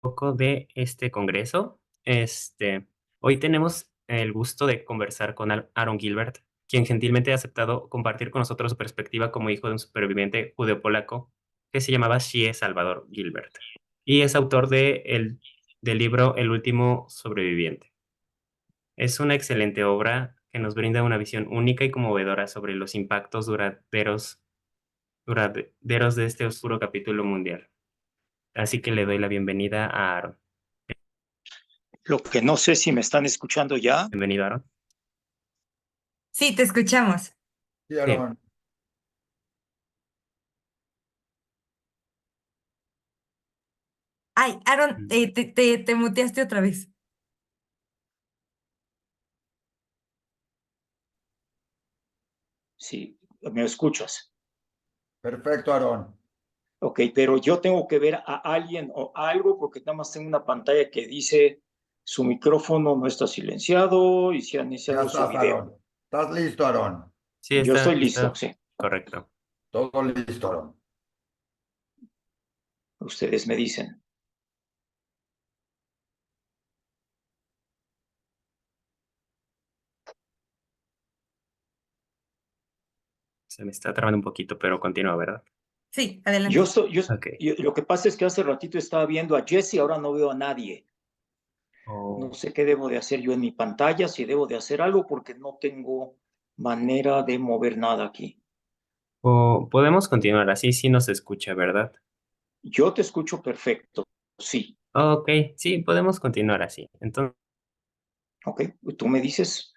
poco de este congreso. Hoy tenemos el gusto de conversar con Aaron Gilbert, quien gentilmente ha aceptado compartir con nosotros su perspectiva como hijo de un superviviente judeo-polaco que se llamaba Shie Salvador Gilbert, y es autor del libro El último sobreviviente. Es una excelente obra que nos brinda una visión única y conmovedora sobre los impactos duraderos de este oscuro capítulo mundial. Así que le doy la bienvenida a Aaron. Lo que no sé si me están escuchando ya. Bienvenido, Aaron. Sí, te escuchamos. Sí, Sí. Aarón. Ay, Aaron, te muteaste otra vez. Sí, me escuchas. Perfecto, Aarón. Ok, pero yo tengo que ver a alguien o algo porque nada más tengo una pantalla que dice su micrófono no está silenciado y se ha Ya iniciado su estás, video. Aarón. ¿Estás listo, Aarón? Sí, Yo estoy listo, está sí. correcto. Todo listo, Aarón. Ustedes me dicen. Se me está trabando un poquito, pero continúa, ¿verdad? Sí, Yo adelante. estoy, Ok. lo que pasa es que hace ratito estaba viendo a Jesse, ahora no veo a nadie. No O, sé qué debo de hacer yo en mi pantalla, si debo de hacer algo porque no tengo manera de mover nada aquí. o podemos continuar así, sí nos escucha, ¿verdad? Yo te escucho perfecto, sí. Ok, sí, podemos continuar así. Ok, tú me dices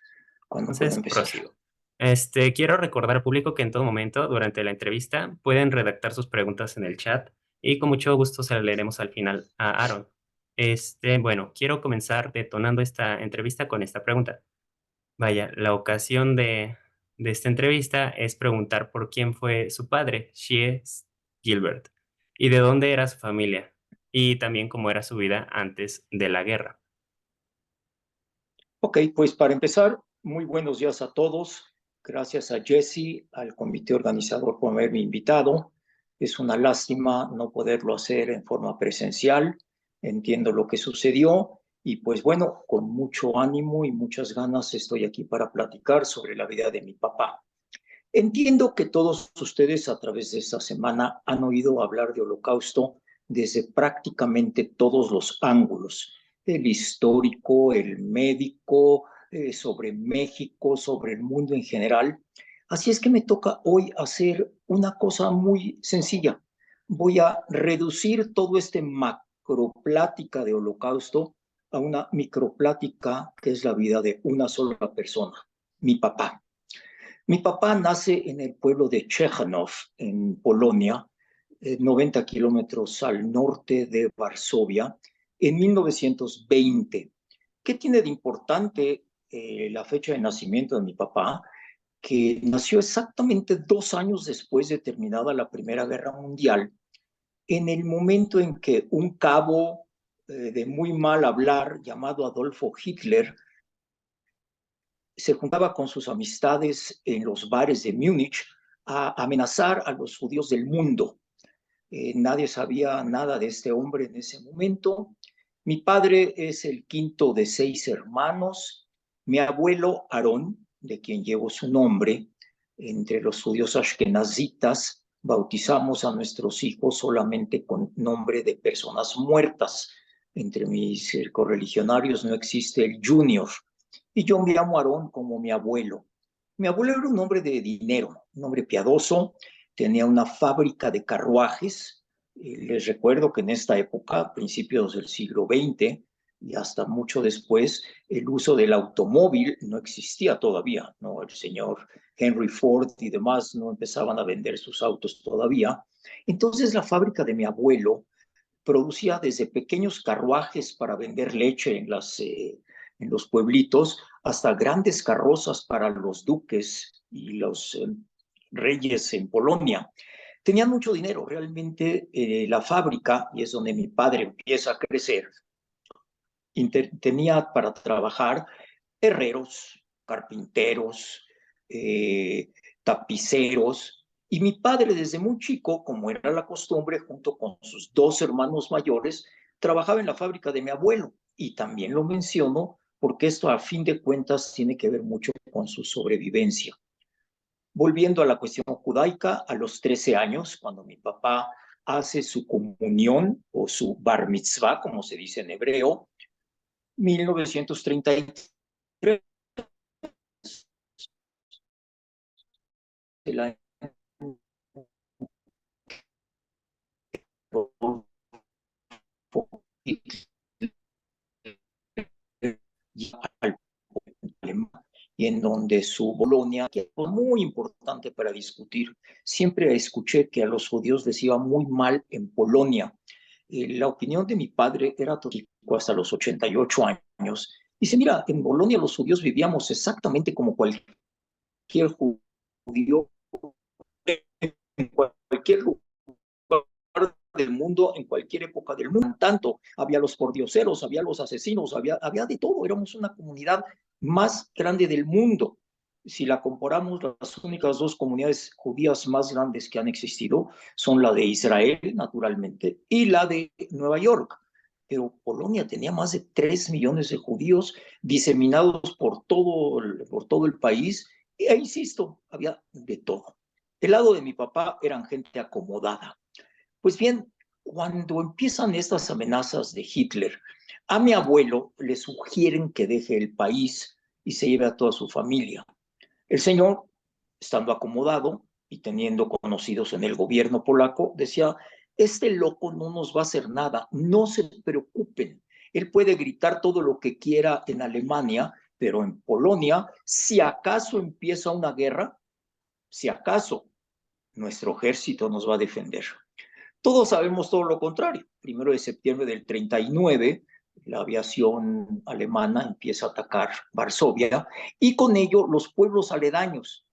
cuándo puedo Entonces, empezar. prosigo. Quiero recordar al público que en todo momento, durante la entrevista, pueden redactar sus preguntas en el chat y con mucho gusto se las leeremos al final a Aaron. Bueno, quiero comenzar detonando esta entrevista con esta pregunta. Vaya, la ocasión de esta entrevista es preguntar por quién fue su padre, Shie Gilbert, y de dónde era su familia, y también cómo era su vida antes de la guerra. Ok, pues para empezar, muy buenos días a todos. Gracias a Jesse, al comité organizador por haberme invitado. Es una lástima no poderlo hacer en forma presencial. Entiendo lo que sucedió y pues bueno, con mucho ánimo y muchas ganas estoy aquí para platicar sobre la vida de mi papá. Entiendo que todos ustedes a través de esta semana han oído hablar de Holocausto desde prácticamente todos los ángulos, el histórico, el médico, sobre México, sobre el mundo en general. Así es que me toca hoy hacer una cosa muy sencilla. Voy a reducir todo este macroplática de Holocausto a una microplática que es la vida de una sola persona, mi papá. Mi papá nace en el pueblo de Chechanov, en Polonia, 90 kilómetros al norte de Varsovia, en 1920. ¿Qué tiene de importante la fecha de nacimiento de mi papá? Que nació exactamente 2 años después de terminada la Primera Guerra Mundial, en el momento en que un cabo de muy mal hablar llamado Adolfo Hitler se juntaba con sus amistades en los bares de Múnich a amenazar a los judíos del mundo. Nadie sabía nada de este hombre en ese momento. Mi padre es el quinto de 6 hermanos. Mi abuelo Aarón, de quien llevo su nombre, entre los judíos ashkenazitas, bautizamos a nuestros hijos solamente con nombre de personas muertas. Entre mis correligionarios no existe el junior. Y yo me llamo Aarón como mi abuelo. Mi abuelo era un hombre de dinero, un hombre piadoso, tenía una fábrica de carruajes. Les recuerdo que en esta época, principios del siglo XX y hasta mucho después, el uso del automóvil no existía todavía, ¿no? El señor Henry Ford y demás no empezaban a vender sus autos todavía. Entonces la fábrica de mi abuelo producía desde pequeños carruajes para vender leche en los pueblitos hasta grandes carrozas para los duques y los reyes en Polonia. Tenían mucho dinero, realmente la fábrica, y es donde mi padre empieza a crecer, tenía para trabajar herreros, carpinteros, tapiceros, y mi padre desde muy chico, como era la costumbre, junto con sus dos hermanos mayores, trabajaba en la fábrica de mi abuelo y también lo menciono porque esto a fin de cuentas tiene que ver mucho con su sobrevivencia. Volviendo a la cuestión judaica, a los 13 años, cuando mi papá hace su comunión o su bar mitzvah, como se dice en hebreo, 1933, el año y en donde su Bolonia, que fue muy importante para discutir, siempre escuché que a los judíos les iba muy mal en Polonia. La opinión de mi padre era hasta los 88 años. Dice, mira, en Bolonia los judíos vivíamos exactamente como cualquier judío en cualquier lugar del mundo, en cualquier época del mundo. Tanto había los pordioseros, había los asesinos, había de todo. Éramos una comunidad más grande del mundo. Si la comparamos, las únicas dos comunidades judías más grandes que han existido son la de Israel, naturalmente, y la de Nueva York. Pero Polonia tenía más de 3 millones de judíos diseminados por todo el país. E insisto, había de todo. Del lado de mi papá eran gente acomodada. Pues bien, cuando empiezan estas amenazas de Hitler, a mi abuelo le sugieren que deje el país y se lleve a toda su familia. El señor, estando acomodado y teniendo conocidos en el gobierno polaco, decía, este loco no nos va a hacer nada, no se preocupen. Él puede gritar todo lo que quiera en Alemania, pero en Polonia, si acaso empieza una guerra, si acaso nuestro ejército nos va a defender. Todos sabemos todo lo contrario. 1 de septiembre del 39, la aviación alemana empieza a atacar Varsovia y con ello los pueblos aledaños.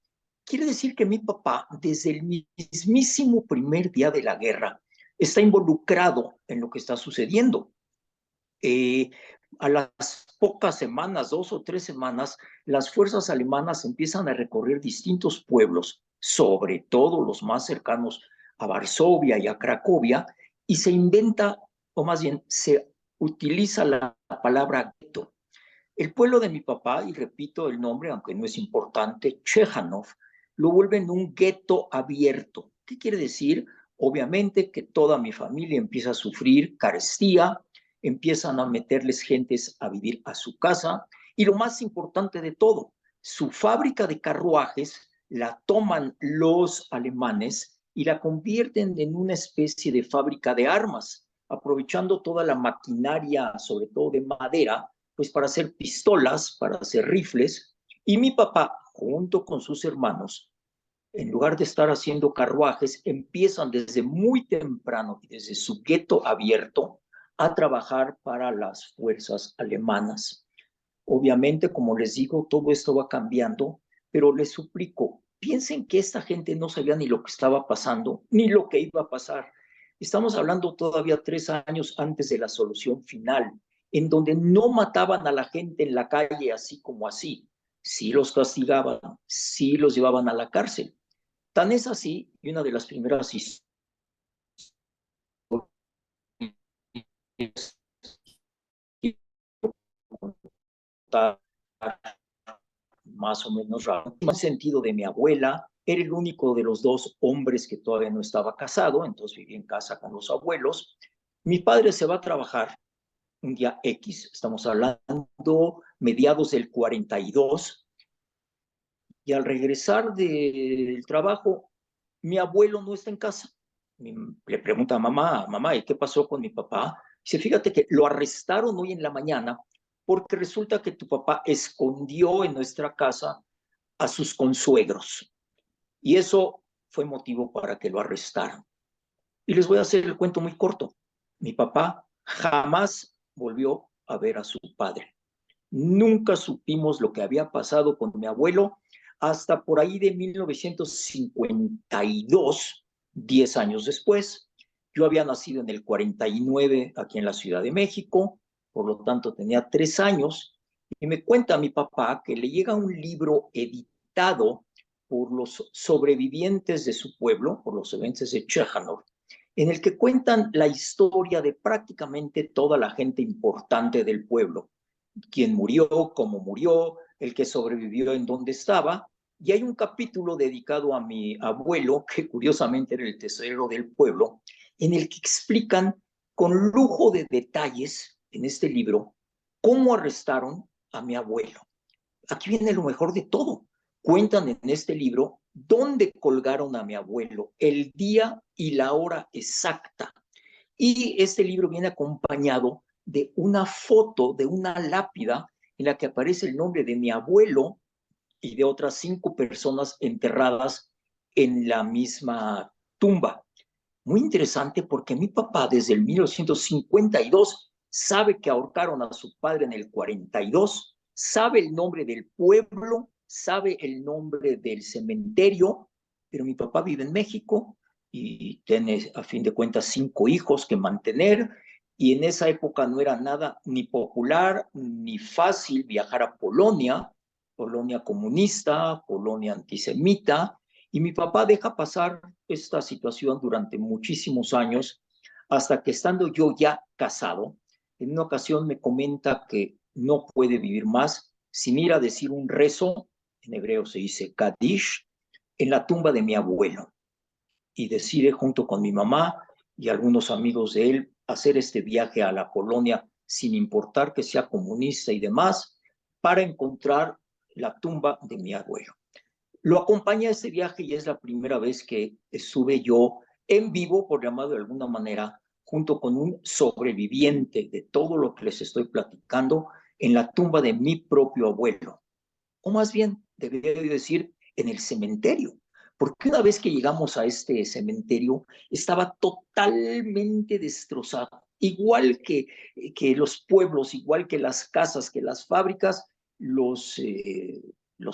Quiere decir que mi papá, desde el mismísimo primer día de la guerra, está involucrado en lo que está sucediendo. A las pocas semanas, 2 o 3 semanas, las fuerzas alemanas empiezan a recorrer distintos pueblos, sobre todo los más cercanos a Varsovia y a Cracovia, y se inventa, o más bien se utiliza la palabra gueto. El pueblo de mi papá, y repito el nombre, aunque no es importante, Chejánov, lo vuelven un gueto abierto. ¿Qué quiere decir? Obviamente que toda mi familia empieza a sufrir carestía, empiezan a meterles gentes a vivir a su casa, y lo más importante de todo, su fábrica de carruajes la toman los alemanes y la convierten en una especie de fábrica de armas, aprovechando toda la maquinaria, sobre todo de madera, pues para hacer pistolas, para hacer rifles, y mi papá, junto con sus hermanos, en lugar de estar haciendo carruajes, empiezan desde muy temprano y desde su gueto abierto a trabajar para las fuerzas alemanas. Obviamente, como les digo, todo esto va cambiando, pero les suplico, piensen que esta gente no sabía ni lo que estaba pasando, ni lo que iba a pasar. Estamos hablando todavía 3 años antes de la solución final, en donde no mataban a la gente en la calle así como así. Sí los castigaban, sí los llevaban a la cárcel. Tan es así, y una de las primeras historias más o menos raro. En el sentido de mi abuela, era el único de los dos hombres que todavía no estaba casado, entonces vivía en casa con los abuelos. Mi padre se va a trabajar un día X, estamos hablando mediados del 42, y al regresar del trabajo, mi abuelo no está en casa. Le pregunta a mamá, ¿y qué pasó con mi papá? Dice, fíjate que lo arrestaron hoy en la mañana porque resulta que tu papá escondió en nuestra casa a sus consuegros. Y eso fue motivo para que lo arrestaran. Y les voy a hacer el cuento muy corto. Mi papá jamás volvió a ver a su padre. Nunca supimos lo que había pasado con mi abuelo hasta por ahí de 1952, 10 años después. Yo había nacido en el 49 aquí en la Ciudad de México, por lo tanto tenía 3 años, y me cuenta mi papá que le llega un libro editado por los sobrevivientes de su pueblo, por los sobrevivientes de Chejánov, en el que cuentan la historia de prácticamente toda la gente importante del pueblo, quién murió, cómo murió, el que sobrevivió, en dónde estaba. Y hay un capítulo dedicado a mi abuelo, que curiosamente era el tesorero del pueblo, en el que explican con lujo de detalles en este libro cómo arrestaron a mi abuelo. Aquí viene lo mejor de todo. Cuentan en este libro dónde colgaron a mi abuelo, el día y la hora exacta. Y este libro viene acompañado de una foto, de una lápida en la que aparece el nombre de mi abuelo y de otras 5 personas enterradas en la misma tumba. Muy interesante porque mi papá desde el 1952 sabe que ahorcaron a su padre en el 42, sabe el nombre del pueblo, sabe el nombre del cementerio, pero mi papá vive en México y tiene a fin de cuentas 5 hijos que mantener, y en esa época no era nada ni popular ni fácil viajar a Polonia, Polonia comunista, Polonia antisemita, y mi papá deja pasar esta situación durante muchísimos años, hasta que estando yo ya casado, en una ocasión me comenta que no puede vivir más sin ir a decir un rezo, en hebreo se dice Kadish, en la tumba de mi abuelo. Y decide junto con mi mamá y algunos amigos de él hacer este viaje a la Polonia, sin importar que sea comunista y demás, para encontrar la tumba de mi abuelo. Lo acompaña a este viaje y es la primera vez que estuve yo en vivo, por llamarlo de alguna manera, junto con un sobreviviente de todo lo que les estoy platicando, en la tumba de mi propio abuelo. O más bien, debería decir, en el cementerio. Porque una vez que llegamos a este cementerio, estaba totalmente destrozado. Igual que los pueblos, igual que las casas, que las fábricas, los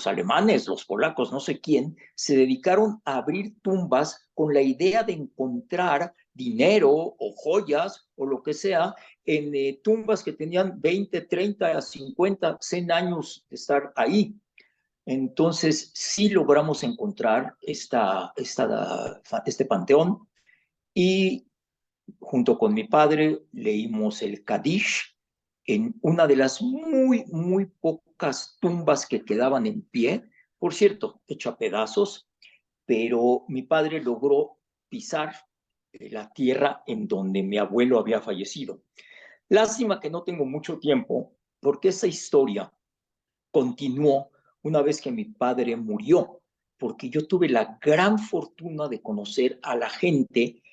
alemanes, los polacos, no sé quién, se dedicaron a abrir tumbas con la idea de encontrar dinero o joyas o lo que sea en tumbas que tenían 20, 30, 50, 100 años de estar ahí. Entonces, sí logramos encontrar este panteón, y junto con mi padre leímos el Kadish en una de las muy, muy pocas tumbas que quedaban en pie, por cierto, hecha a pedazos, pero mi padre logró pisar la tierra en donde mi abuelo había fallecido. Lástima que no tengo mucho tiempo, porque esa historia continuó una vez que mi padre murió, porque yo tuve la gran fortuna de conocer a la gente,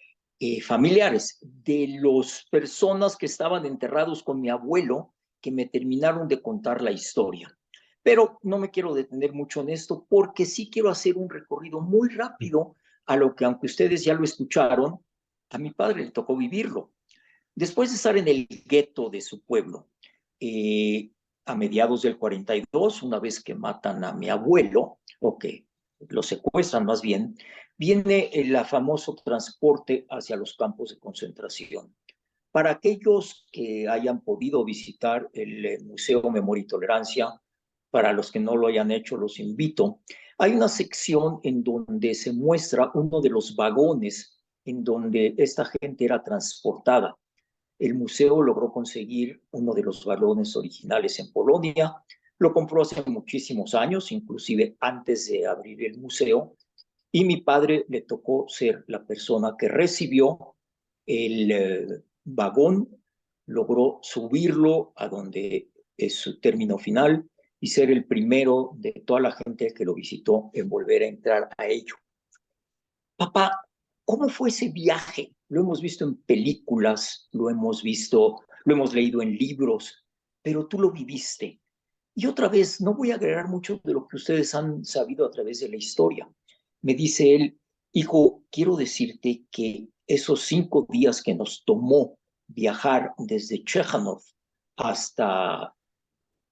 familiares de las personas que estaban enterrados con mi abuelo, que me terminaron de contar la historia. Pero no me quiero detener mucho en esto, porque sí quiero hacer un recorrido muy rápido a lo que, aunque ustedes ya lo escucharon, a mi padre le tocó vivirlo. Después de estar en el gueto de su pueblo, eh, a mediados del 42, una vez que matan a mi abuelo, o que lo secuestran más bien, viene el famoso transporte hacia los campos de concentración. Para aquellos que hayan podido visitar el Museo Memoria y Tolerancia, para los que no lo hayan hecho, los invito. Hay una sección en donde se muestra uno de los vagones en donde esta gente era transportada. El museo logró conseguir uno de los balones originales en Polonia. Lo compró hace muchísimos años, inclusive antes de abrir el museo. Y mi padre le tocó ser la persona que recibió el vagón, logró subirlo a donde es su término final y ser el primero de toda la gente que lo visitó en volver a entrar a ello. Papá, ¿cómo fue ese viaje? Lo hemos visto en películas, lo hemos visto, lo hemos leído en libros, pero tú lo viviste. Y otra vez, no voy a agregar mucho de lo que ustedes han sabido a través de la historia. Me dice él, hijo, quiero decirte que esos 5 días que nos tomó viajar desde Chechanov hasta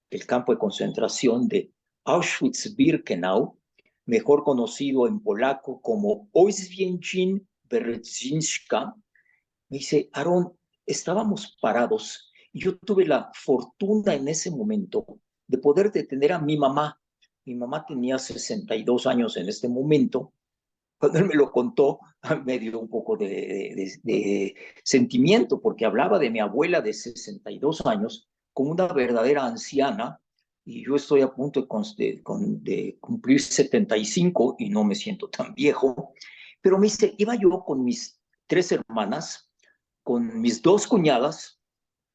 el campo de concentración de Auschwitz-Birkenau, mejor conocido en polaco como Oświęcim-Berezzinska, me dice, Aarón, estábamos parados y yo tuve la fortuna en ese momento de poder detener a mi mamá. Mi mamá tenía 62 años en este momento, Cuando él me lo contó, me dio un poco de sentimiento, porque hablaba de mi abuela de 62 años como una verdadera anciana, y yo estoy a punto de cumplir 75 y no me siento tan viejo. Pero me dice, iba yo con mis 3 hermanas, con mis 2 cuñadas,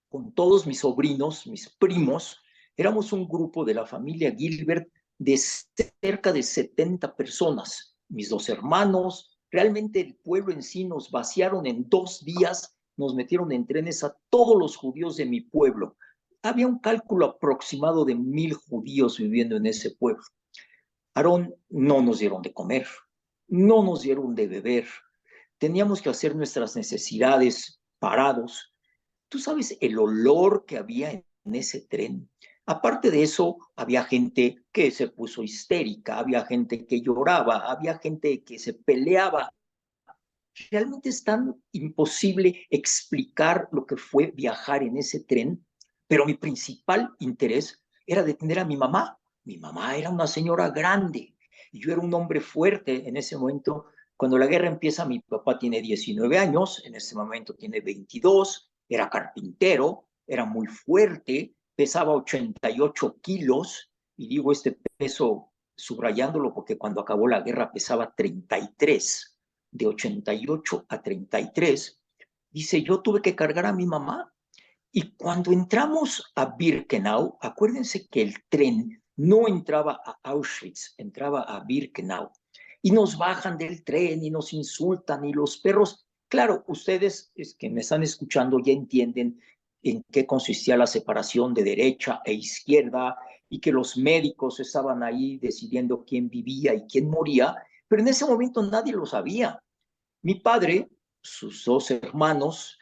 con todos mis sobrinos, mis primos. Éramos un grupo de la familia Gilbert de cerca de 70 personas, mis 2 hermanos. Realmente el pueblo en sí nos vaciaron en 2 días, nos metieron en trenes a todos los judíos de mi pueblo. Había un cálculo aproximado de 1,000 judíos viviendo en ese pueblo. Aarón, no nos dieron de comer, no nos dieron de beber. Teníamos que hacer nuestras necesidades parados. ¿Tú sabes el olor que había en ese tren? Aparte de eso, había gente que se puso histérica, había gente que lloraba, había gente que se peleaba. Realmente es tan imposible explicar lo que fue viajar en ese tren, pero mi principal interés era detener a mi mamá. Mi mamá era una señora grande y yo era un hombre fuerte en ese momento. Cuando la guerra empieza, mi papá tiene 19 años, en ese momento tiene 22, era carpintero, era muy fuerte, pesaba 88 kilos, y digo este peso subrayándolo porque cuando acabó la guerra pesaba 33, de 88 a 33. Dice, yo tuve que cargar a mi mamá. Y cuando entramos a Birkenau, acuérdense que el tren no entraba a Auschwitz, entraba a Birkenau. Y nos bajan del tren y nos insultan y los perros. Claro, ustedes que me están escuchando ya entienden en qué consistía la separación de derecha e izquierda y que los médicos estaban ahí decidiendo quién vivía y quién moría, pero en ese momento nadie lo sabía. Mi padre, sus 2 hermanos,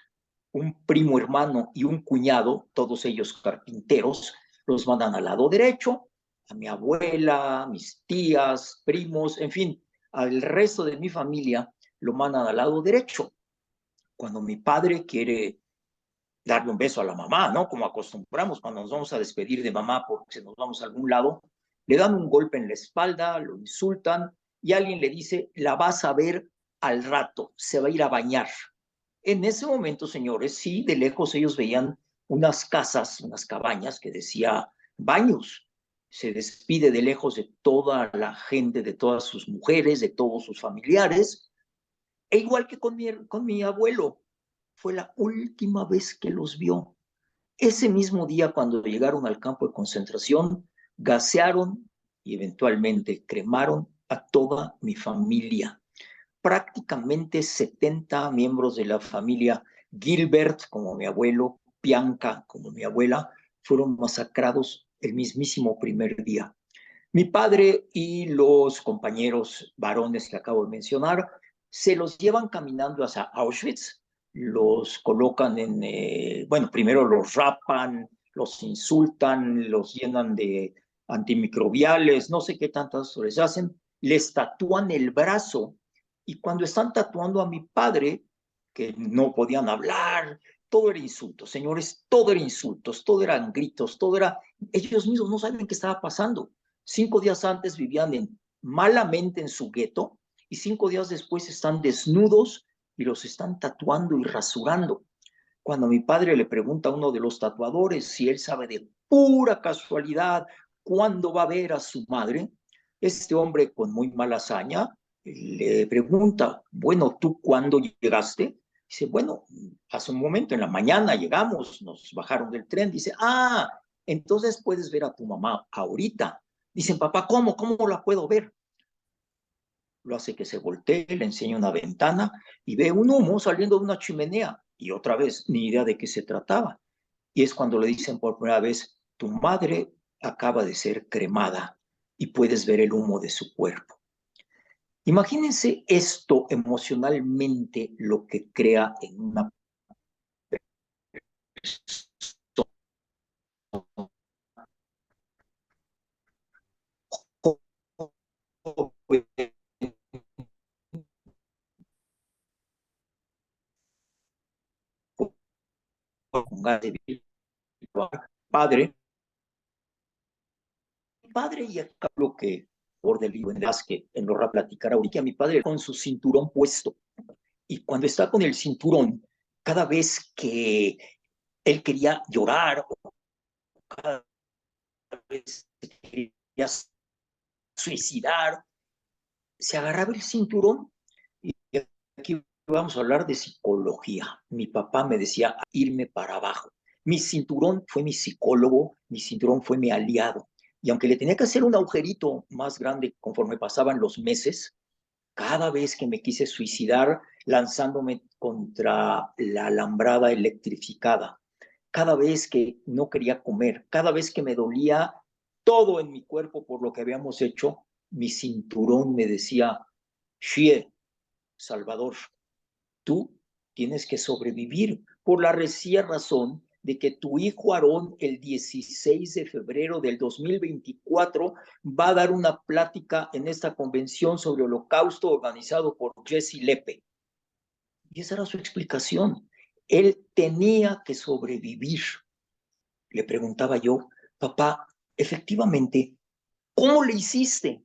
un primo hermano y un cuñado, todos ellos carpinteros, los mandan al lado derecho, a mi abuela, mis tías, primos, en fin, al resto de mi familia lo mandan al lado derecho. Cuando mi padre quiere darle un beso a la mamá, ¿no? Como acostumbramos cuando nos vamos a despedir de mamá porque nos vamos a algún lado, le dan un golpe en la espalda, lo insultan y alguien le dice, la vas a ver al rato, se va a ir a bañar. En ese momento, señores, sí, de lejos ellos veían unas casas, unas cabañas que decía baños. Se despide de lejos de toda la gente, de todas sus mujeres, de todos sus familiares, e igual que con mi abuelo, fue la última vez que los vio. Ese mismo día, cuando llegaron al campo de concentración, gasearon y eventualmente cremaron a toda mi familia. Prácticamente 70 miembros de la familia Gilbert, como mi abuelo, Bianca, como mi abuela, fueron masacrados el mismísimo primer día. Mi padre y los compañeros varones que acabo de mencionar se los llevan caminando hacia Auschwitz, los colocan bueno, primero los rapan, los insultan, los llenan de antimicrobiales, no sé qué tantas les hacen, les tatúan el brazo y cuando están tatuando a mi padre, que no podían hablar, todo era insultos, señores, todo era insultos, todo eran gritos, todo era, ellos mismos no saben qué estaba pasando. 5 días antes vivían malamente en su gueto y 5 días después están desnudos y los están tatuando y rasurando. Cuando mi padre le pregunta a uno de los tatuadores si él sabe de pura casualidad cuándo va a ver a su madre, este hombre con muy mala hazaña le pregunta, bueno, ¿tú cuándo llegaste? Dice, bueno, hace un momento, en la mañana llegamos, nos bajaron del tren. Dice, entonces puedes ver a tu mamá ahorita. Dicen, papá, ¿cómo? ¿Cómo la puedo ver? Lo hace que se voltee, le enseña una ventana y ve un humo saliendo de una chimenea. Y otra vez, ni idea de qué se trataba. Y es cuando le dicen por primera vez, tu madre acaba de ser cremada y puedes ver el humo de su cuerpo. Imagínense esto emocionalmente lo que crea en una padre, padre y acá lo que del libro en las que en lo platicar ahorita, mi padre con su cinturón puesto. Y cuando está con el cinturón, cada vez que él quería llorar o cada vez que quería suicidar, se agarraba el cinturón. Y aquí vamos a hablar de psicología. Mi papá me decía irme para abajo. Mi cinturón fue mi psicólogo, mi cinturón fue mi aliado. Y aunque le tenía que hacer un agujerito más grande conforme pasaban los meses, cada vez que me quise suicidar lanzándome contra la alambrada electrificada, cada vez que no quería comer, cada vez que me dolía todo en mi cuerpo por lo que habíamos hecho, mi cinturón me decía, Shie, Salvador, tú tienes que sobrevivir por la sencilla razón de que tu hijo Aarón el 16 de febrero del 2024 va a dar una plática en esta convención sobre holocausto organizado por Jesse Lepe. Y esa era su explicación. Él tenía que sobrevivir. Le preguntaba yo, papá, efectivamente, ¿cómo le hiciste?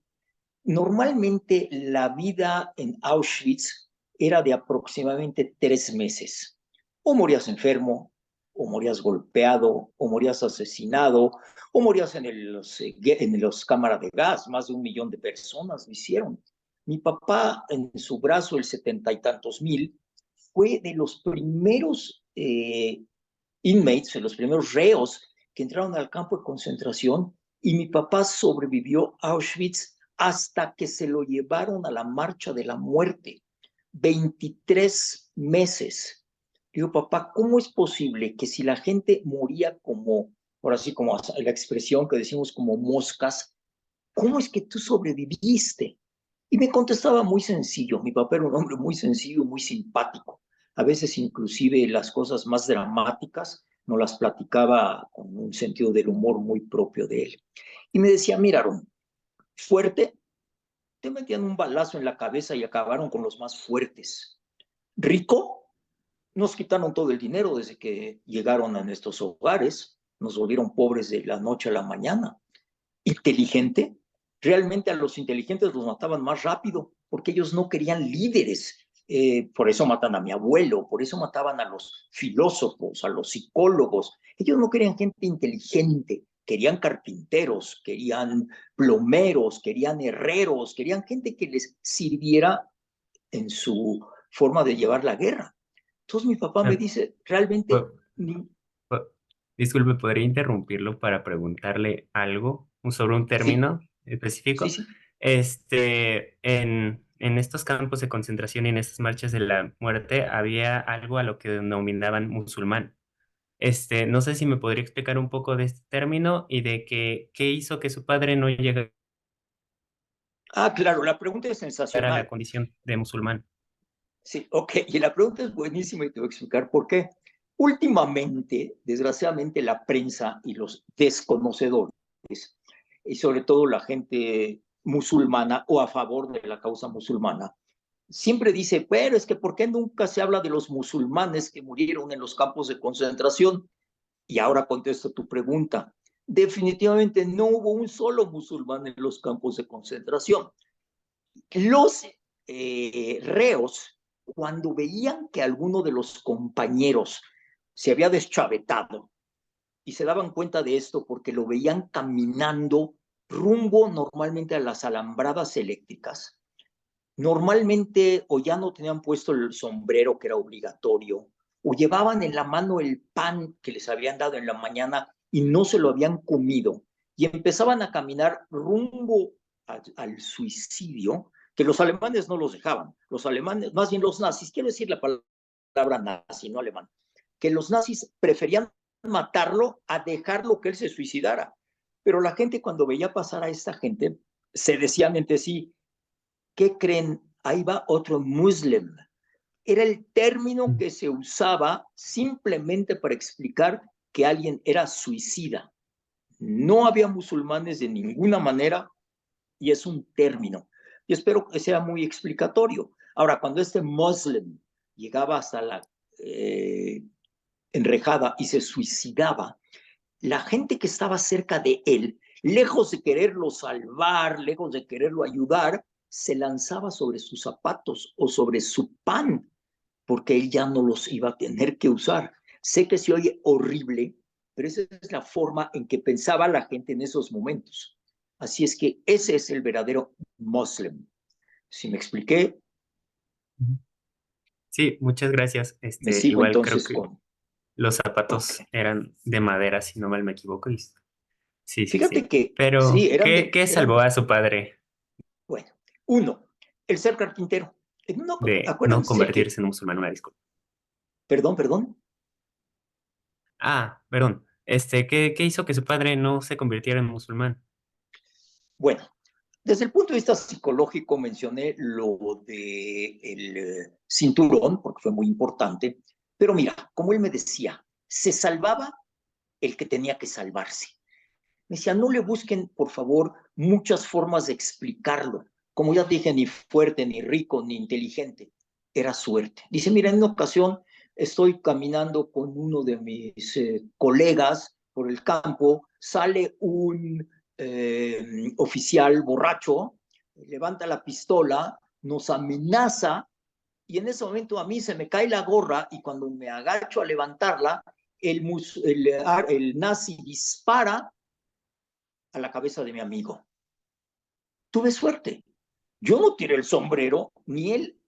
Normalmente la vida en Auschwitz era de aproximadamente 3 meses. O morías enfermo, o morías golpeado, o morías asesinado, o morías en los cámaras de gas. Más de 1 millón de personas lo hicieron. Mi papá en su brazo, el 70 y tantos mil, fue de los primeros inmates, de los primeros reos que entraron al campo de concentración, y mi papá sobrevivió a Auschwitz hasta que se lo llevaron a la marcha de la muerte. 23 meses. Digo, papá, ¿cómo es posible que si la gente moría como, ahora sí, como la expresión que decimos como moscas, ¿cómo es que tú sobreviviste? Y me contestaba muy sencillo. Mi papá era un hombre muy sencillo, muy simpático. A veces inclusive las cosas más dramáticas no las platicaba con un sentido del humor muy propio de él. Y me decía, mira, Aaron, fuerte, te metían un balazo en la cabeza y acabaron con los más fuertes. Rico, nos quitaron todo el dinero desde que llegaron a nuestros hogares, nos volvieron pobres de la noche a la mañana. Inteligente, realmente a los inteligentes los mataban más rápido, porque ellos no querían líderes. Por eso matan a mi abuelo, por eso mataban a los filósofos, a los psicólogos. Ellos no querían gente inteligente, querían carpinteros, querían plomeros, querían herreros, querían gente que les sirviera en su forma de llevar la guerra. Entonces mi papá me Eh, dice, realmente, po- po- Disculpe, ¿podría interrumpirlo para preguntarle algo sobre un sí, término sí, específico? sí. En estos campos de concentración y en estas marchas de la muerte había algo a lo que denominaban musulmán. No sé si me podría explicar un poco de este término y de qué hizo que su padre no llegara Ah, claro, la pregunta es a la sensacional. condición de musulmán. Sí, ok, y la pregunta es buenísima y te voy a explicar por qué. Últimamente, desgraciadamente, la prensa y los desconocedores, y sobre todo la gente musulmana o a favor de la causa musulmana, siempre dice, pero es que ¿por qué nunca se habla de los musulmanes que murieron en los campos de concentración? Y ahora contesto tu pregunta. Definitivamente no hubo un solo musulmán en los campos de concentración. Los reos, cuando veían que alguno de los compañeros se había deschavetado y se daban cuenta de esto porque lo veían caminando rumbo normalmente a las alambradas eléctricas, normalmente o ya no tenían puesto el sombrero que era obligatorio, o llevaban en la mano el pan que les habían dado en la mañana y no se lo habían comido, y empezaban a caminar rumbo al suicidio, que los alemanes no los dejaban. Los alemanes, más bien los nazis, quiero decir la palabra nazi, no alemán, que los nazis preferían matarlo a dejarlo que él se suicidara. Pero la gente, cuando veía pasar a esta gente, se decían entre sí, ¿qué creen? Ahí va otro muslim. Era el término que se usaba simplemente para explicar que alguien era suicida. No había musulmanes de ninguna manera, y es un término. Y espero que sea muy explicatorio. Ahora, cuando este muslim llegaba hasta la enrejada y se suicidaba, la gente que estaba cerca de él lejos de quererlo salvar, lejos de quererlo ayudar, se lanzaba sobre sus zapatos o sobre su pan, porque él ya no los iba a tener que usar. Sé que se oye horrible, pero esa es la forma en que pensaba la gente en esos momentos. Así es que ese es el verdadero Muslim. Si me expliqué, Sí, muchas gracias. me sigo Igual creo entonces que con... los zapatos Okay. eran de madera, si no mal me equivoco. Sí, sí, Fíjate sí. que sí, Pero, ¿qué salvó a su padre bueno, uno, el ser carpintero. de no Acuérdense que, convertirse en musulmán? Una disculpa. perdón, Perdón. ¿Qué hizo que su padre no se convirtiera en musulmán? bueno, desde el punto de vista psicológico mencioné lo del cinturón, porque fue muy importante, pero mira, como él me decía, se salvaba el que tenía que salvarse. Me decía, no le busquen, por favor, muchas formas de explicarlo. Como ya dije, ni fuerte, ni rico, ni inteligente. Era suerte. Dice, mira, en una ocasión estoy caminando con uno de mis colegas por el campo, sale un oficial borracho, levanta la pistola, nos amenaza y en ese momento a mí se me cae la gorra y cuando me agacho a levantarla, el nazi dispara a la cabeza de mi amigo. Tuve suerte. Yo no tiré el sombrero, ni él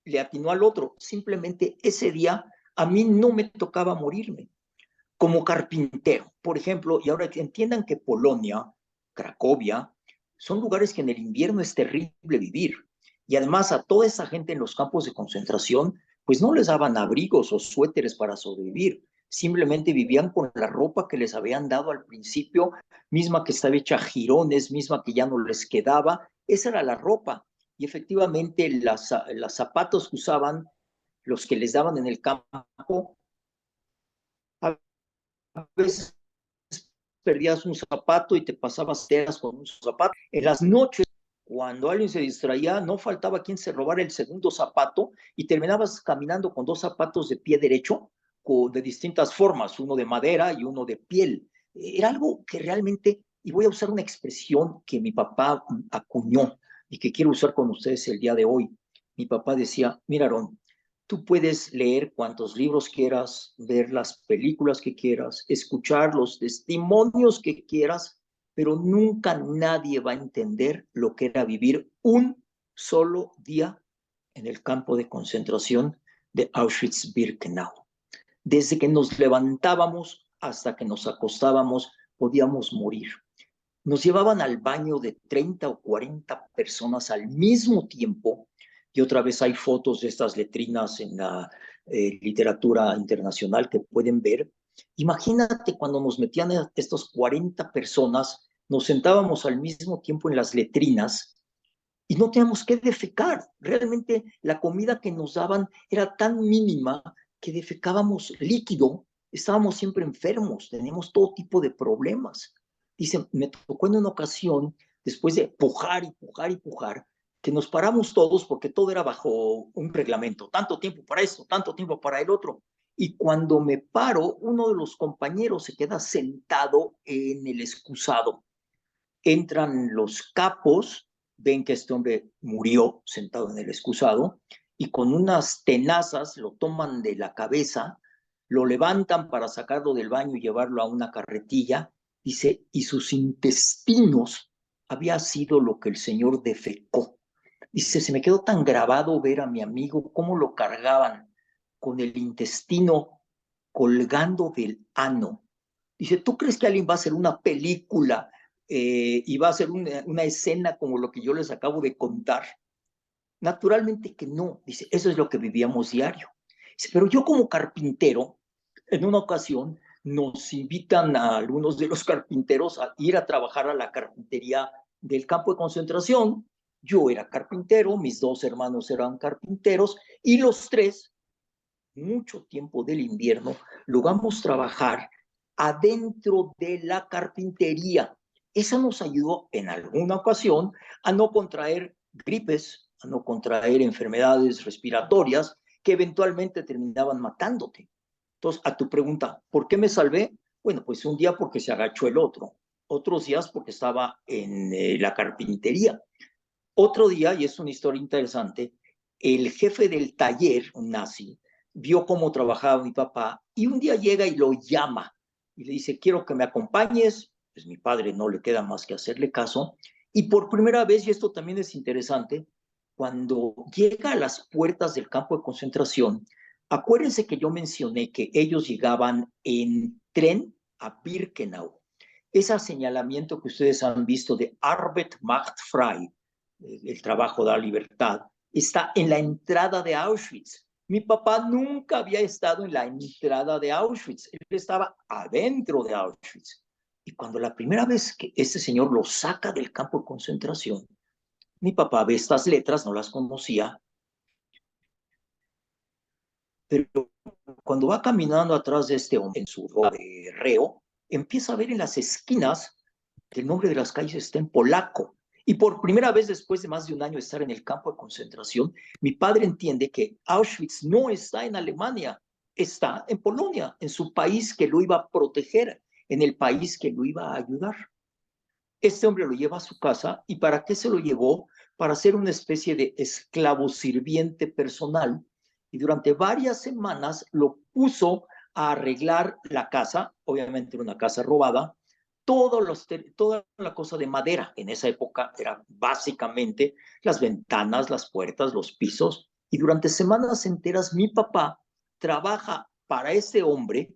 le atinó al otro. Simplemente ese día a mí no me tocaba morirme. Como carpintero, por ejemplo, y ahora que entiendan que Polonia, Cracovia, son lugares que en el invierno es terrible vivir. Y además a toda esa gente en los campos de concentración, pues no les daban abrigos o suéteres para sobrevivir. Simplemente vivían con la ropa que les habían dado al principio, misma que estaba hecha a jirones, misma que ya no les quedaba. Esa era la ropa. Y efectivamente las zapatos que usaban, los que les daban en el campo, a veces perdías un zapato y te pasabas telas con un zapato. En las noches, cuando alguien se distraía, no faltaba quien se robara el segundo zapato y terminabas caminando con dos zapatos de pie derecho de distintas formas, uno de madera y uno de piel. Era algo que realmente, y voy a usar una expresión que mi papá acuñó y que quiero usar con ustedes el día de hoy. Mi papá decía, mira, Aaron, tú puedes leer cuantos libros quieras, ver las películas que quieras, escuchar los testimonios que quieras, pero nunca nadie va a entender lo que era vivir un solo día en el campo de concentración de Auschwitz-Birkenau. Desde que nos levantábamos hasta que nos acostábamos, podíamos morir. Nos llevaban al baño de 30 o 40 personas al mismo tiempo, y otra vez hay fotos de estas letrinas en la literatura internacional que pueden ver. Imagínate cuando nos metían a estas 40 personas, nos sentábamos al mismo tiempo en las letrinas y no teníamos que defecar. Realmente la comida que nos daban era tan mínima que defecábamos líquido, estábamos siempre enfermos, teníamos todo tipo de problemas. Dice, me tocó en una ocasión, después de pujar y pujar y pujar, que nos paramos todos porque todo era bajo un reglamento, tanto tiempo para esto, tanto tiempo para el otro. Y cuando me paro, uno de los compañeros se queda sentado en el excusado. Entran los capos, ven que este hombre murió sentado en el excusado y con unas tenazas lo toman de la cabeza, lo levantan para sacarlo del baño y llevarlo a una carretilla, dice, y sus intestinos había sido lo que el Señor defecó. Dice, se me quedó tan grabado ver a mi amigo cómo lo cargaban con el intestino colgando del ano. Dice, ¿tú crees que alguien va a hacer una película y va a hacer una escena como lo que yo les acabo de contar? Naturalmente que no. Dice, eso es lo que vivíamos diario. Dice, pero yo como carpintero, en una ocasión nos invitan a algunos de los carpinteros a ir a trabajar a la carpintería del campo de concentración. Yo era carpintero, mis dos hermanos eran carpinteros y los tres, mucho tiempo del invierno, logramos trabajar adentro de la carpintería. Eso nos ayudó en alguna ocasión a no contraer gripes, a no contraer enfermedades respiratorias que eventualmente terminaban matándote. Entonces, a tu pregunta, ¿por qué me salvé? Bueno, pues un día porque se agachó el otro, otros días porque estaba en la carpintería. Otro día, y es una historia interesante, el jefe del taller, un nazi, vio cómo trabajaba mi papá y un día llega y lo llama y le dice, quiero que me acompañes. Pues mi padre no le queda más que hacerle caso. Y por primera vez, y esto también es interesante, cuando llega a las puertas del campo de concentración, acuérdense que yo mencioné que ellos llegaban en tren a Birkenau. Ese señalamiento que ustedes han visto de Arbeit macht frei, el trabajo da libertad, está en la entrada de Auschwitz. Mi papá nunca había estado en la entrada de Auschwitz, él estaba adentro de Auschwitz. Y cuando la primera vez que este señor lo saca del campo de concentración, mi papá ve estas letras, no las conocía, pero cuando va caminando atrás de este hombre en su ropa de reo, empieza a ver en las esquinas que el nombre de las calles está en polaco. Y por primera vez después de más de un año de estar en el campo de concentración, mi padre entiende que Auschwitz no está en Alemania, está en Polonia, en su país que lo iba a proteger, en el país que lo iba a ayudar. Este hombre lo lleva a su casa, ¿y para qué se lo llevó? Para ser una especie de esclavo sirviente personal, y durante varias semanas lo puso a arreglar la casa, obviamente era una casa robada, toda la cosa de madera. En esa época era básicamente las ventanas, las puertas, los pisos, y durante semanas enteras mi papá trabaja para este hombre.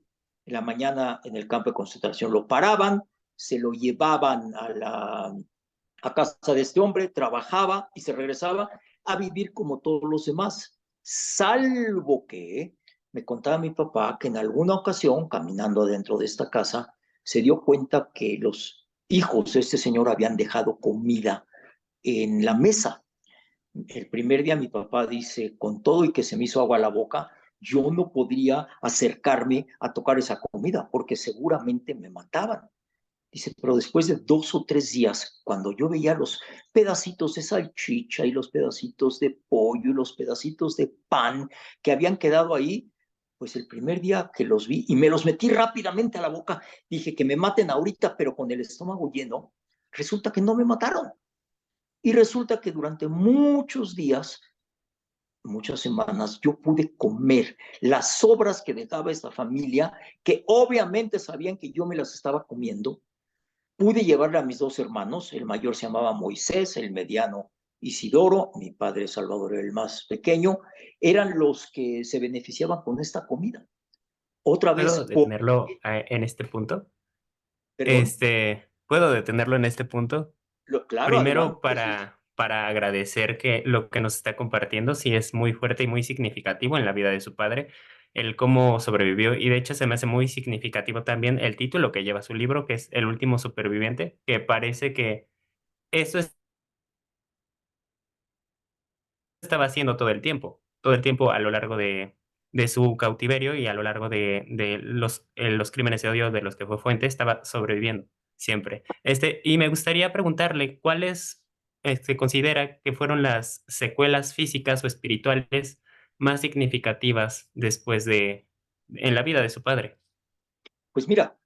En la mañana en el campo de concentración lo paraban, se lo llevaban a casa de este hombre, trabajaba y se regresaba a vivir como todos los demás, salvo que me contaba mi papá que en alguna ocasión, caminando adentro de esta casa, se dio cuenta que los hijos de este señor habían dejado comida en la mesa. El primer día mi papá dice, con todo y que se me hizo agua a la boca, yo no podría acercarme a tocar esa comida porque seguramente me mataban. Dice, pero después de 2 o 3 días, cuando yo veía los pedacitos de salchicha y los pedacitos de pollo y los pedacitos de pan que habían quedado ahí, pues el primer día que los vi y me los metí rápidamente a la boca, dije que me maten ahorita, pero con el estómago lleno, resulta que no me mataron. Y resulta que durante muchos días, muchas semanas, yo pude comer las sobras que dejaba esta familia, que obviamente sabían que yo me las estaba comiendo. Pude llevarle a mis 2 hermanos, el mayor se llamaba Moisés, el mediano Isidoro, mi padre Salvador era el más pequeño, eran los que se beneficiaban con esta comida. Otra ¿Puedo vez, detenerlo en este punto? perdón, ¿Puedo detenerlo en este punto? claro, Primero, adelante. para agradecer que lo que nos está compartiendo sí es muy fuerte y muy significativo en la vida de su padre, el cómo sobrevivió. Y de hecho se me hace muy significativo también el título que lleva su libro, que es El último superviviente, que parece que eso estaba haciendo todo el tiempo a lo largo de su cautiverio y a lo largo de los crímenes de odio de los que fue fuente, estaba sobreviviendo siempre. Y me gustaría preguntarle, ¿cuáles considera que fueron las secuelas físicas o espirituales más significativas después en la vida de su padre? Pues mira,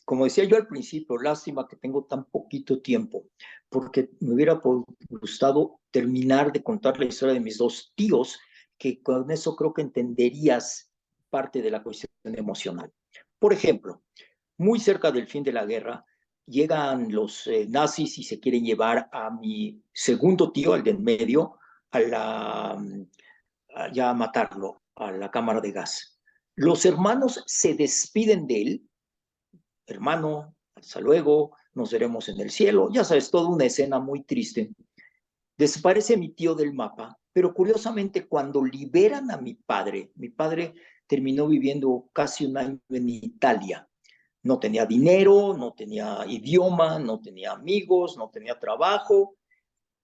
como decía yo al principio, lástima que tengo tan poquito tiempo, porque me hubiera gustado terminar de contar la historia de mis 2 tíos, que con eso creo que entenderías parte de la cuestión emocional. Por ejemplo, muy cerca del fin de la guerra, llegan los nazis y se quieren llevar a mi segundo tío, el de en medio, ya a matarlo, a la cámara de gas. Los hermanos se despiden de él, hermano, hasta luego, nos veremos en el cielo, ya sabes, toda una escena muy triste. Desaparece mi tío del mapa, pero curiosamente cuando liberan a mi padre terminó viviendo casi un año en Italia. No tenía dinero, no tenía idioma, no tenía amigos, no tenía trabajo.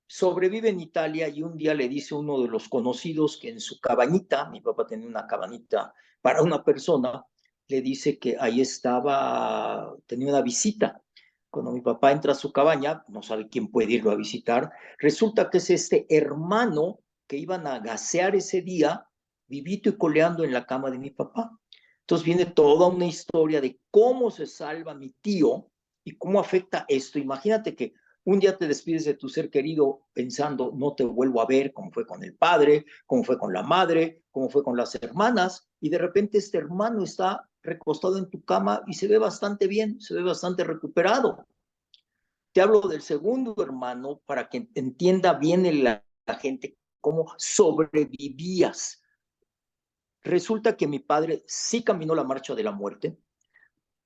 Sobrevive en Italia y un día le dice uno de los conocidos que en su cabañita, mi papá tenía una cabañita para una persona, le dice que ahí estaba, tenía una visita. Cuando mi papá entra a su cabaña, no sabe quién puede irlo a visitar, resulta que es este hermano que iban a gasear ese día, vivito y coleando en la cama de mi papá. Entonces viene toda una historia de cómo se salva mi tío ¿Y cómo afecta esto? Imagínate que un día te despides de tu ser querido pensando, no te vuelvo a ver, como fue con el padre, como fue con la madre, como fue con las hermanas, y de repente este hermano está recostado en tu cama y se ve bastante bien, se ve bastante recuperado. Te hablo del segundo hermano para que entienda bien la gente cómo sobrevivías. Resulta que mi padre sí caminó la marcha de la muerte,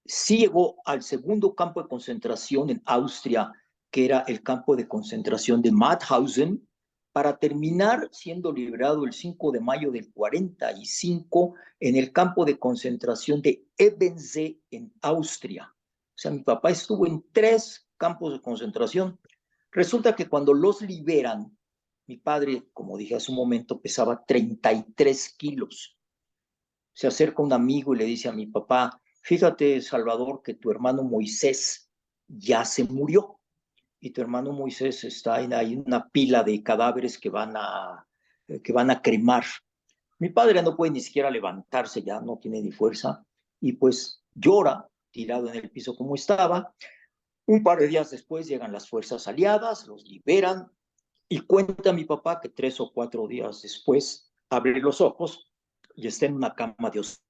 sí llegó al segundo campo de concentración en Austria, que era el campo de concentración de Mauthausen, para terminar siendo liberado el 5 de mayo del 45 en el campo de concentración de Ebensee en Austria. O sea, mi papá estuvo en 3 campos de concentración. Resulta que cuando los liberan, mi padre, como dije hace un momento, pesaba 33 kilos. Se acerca un amigo y le dice a mi papá, fíjate, Salvador, que tu hermano Moisés ya se murió y tu hermano Moisés está ahí en una pila de cadáveres que van a cremar. Mi padre no puede ni siquiera levantarse ya, no tiene ni fuerza y pues llora tirado en el piso como estaba. Un par de días después llegan las fuerzas aliadas, los liberan y cuenta mi papá que 3 o 4 días después abre los ojos y está en una cama de hospital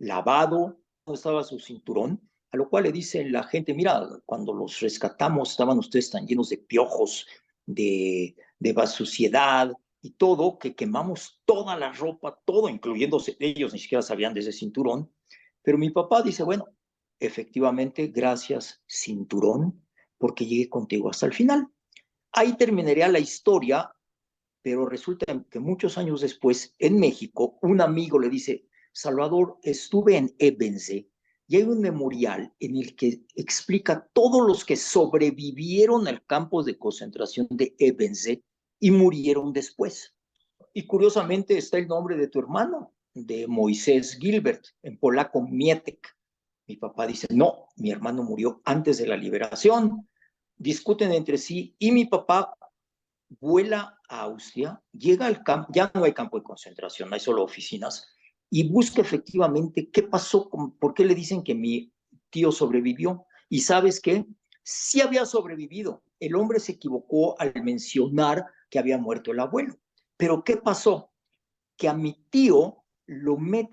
lavado, no estaba su cinturón, a lo cual le dice la gente, mira, cuando los rescatamos estaban ustedes tan llenos de piojos, de suciedad y todo, que quemamos toda la ropa, todo, incluyéndose ellos, ni siquiera sabían de ese cinturón. Pero mi papá dice, bueno, efectivamente, gracias cinturón, porque llegué contigo hasta el final. Ahí terminaría la historia, pero resulta que muchos años después, en México, un amigo le dice, Salvador, estuve en Ebensee y hay un memorial en el que explica todos los que sobrevivieron al campo de concentración de Ebensee y murieron después. Y curiosamente está el nombre de tu hermano, de Moisés Gilbert, en polaco Mietek. Mi papá dice, no, mi hermano murió antes de la liberación. Discuten entre sí y mi papá vuela a Austria, llega al campo, ya no hay campo de concentración, hay solo oficinas, y busca efectivamente qué pasó, por qué le dicen que mi tío sobrevivió. Y sabes qué, sí había sobrevivido. El hombre se equivocó al mencionar que había muerto el abuelo. Pero ¿qué pasó? Que a mi tío,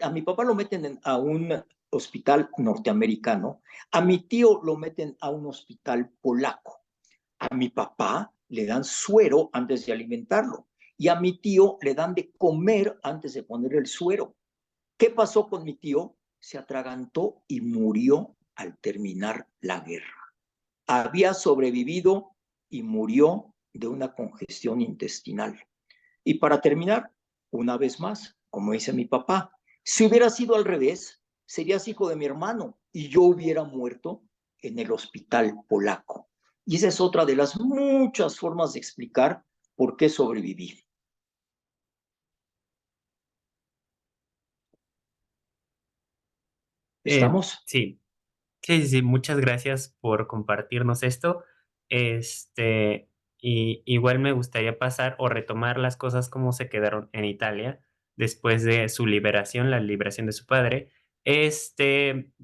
a mi papá lo meten a un hospital norteamericano, a mi tío lo meten a un hospital polaco. A mi papá le dan suero antes de alimentarlo y a mi tío le dan de comer antes de poner el suero. ¿Qué pasó con mi tío? Se atragantó y murió al terminar la guerra. Había sobrevivido y murió de una congestión intestinal. Y para terminar, una vez más, como dice mi papá, si hubiera sido al revés, serías hijo de mi hermano y yo hubiera muerto en el hospital polaco. Y esa es otra de las muchas formas de explicar por qué sobreviví. ¿Estamos? Sí, sí, muchas gracias por compartirnos esto. Y igual me gustaría pasar o retomar las cosas como se quedaron en Italia después de su liberación, la liberación de su padre.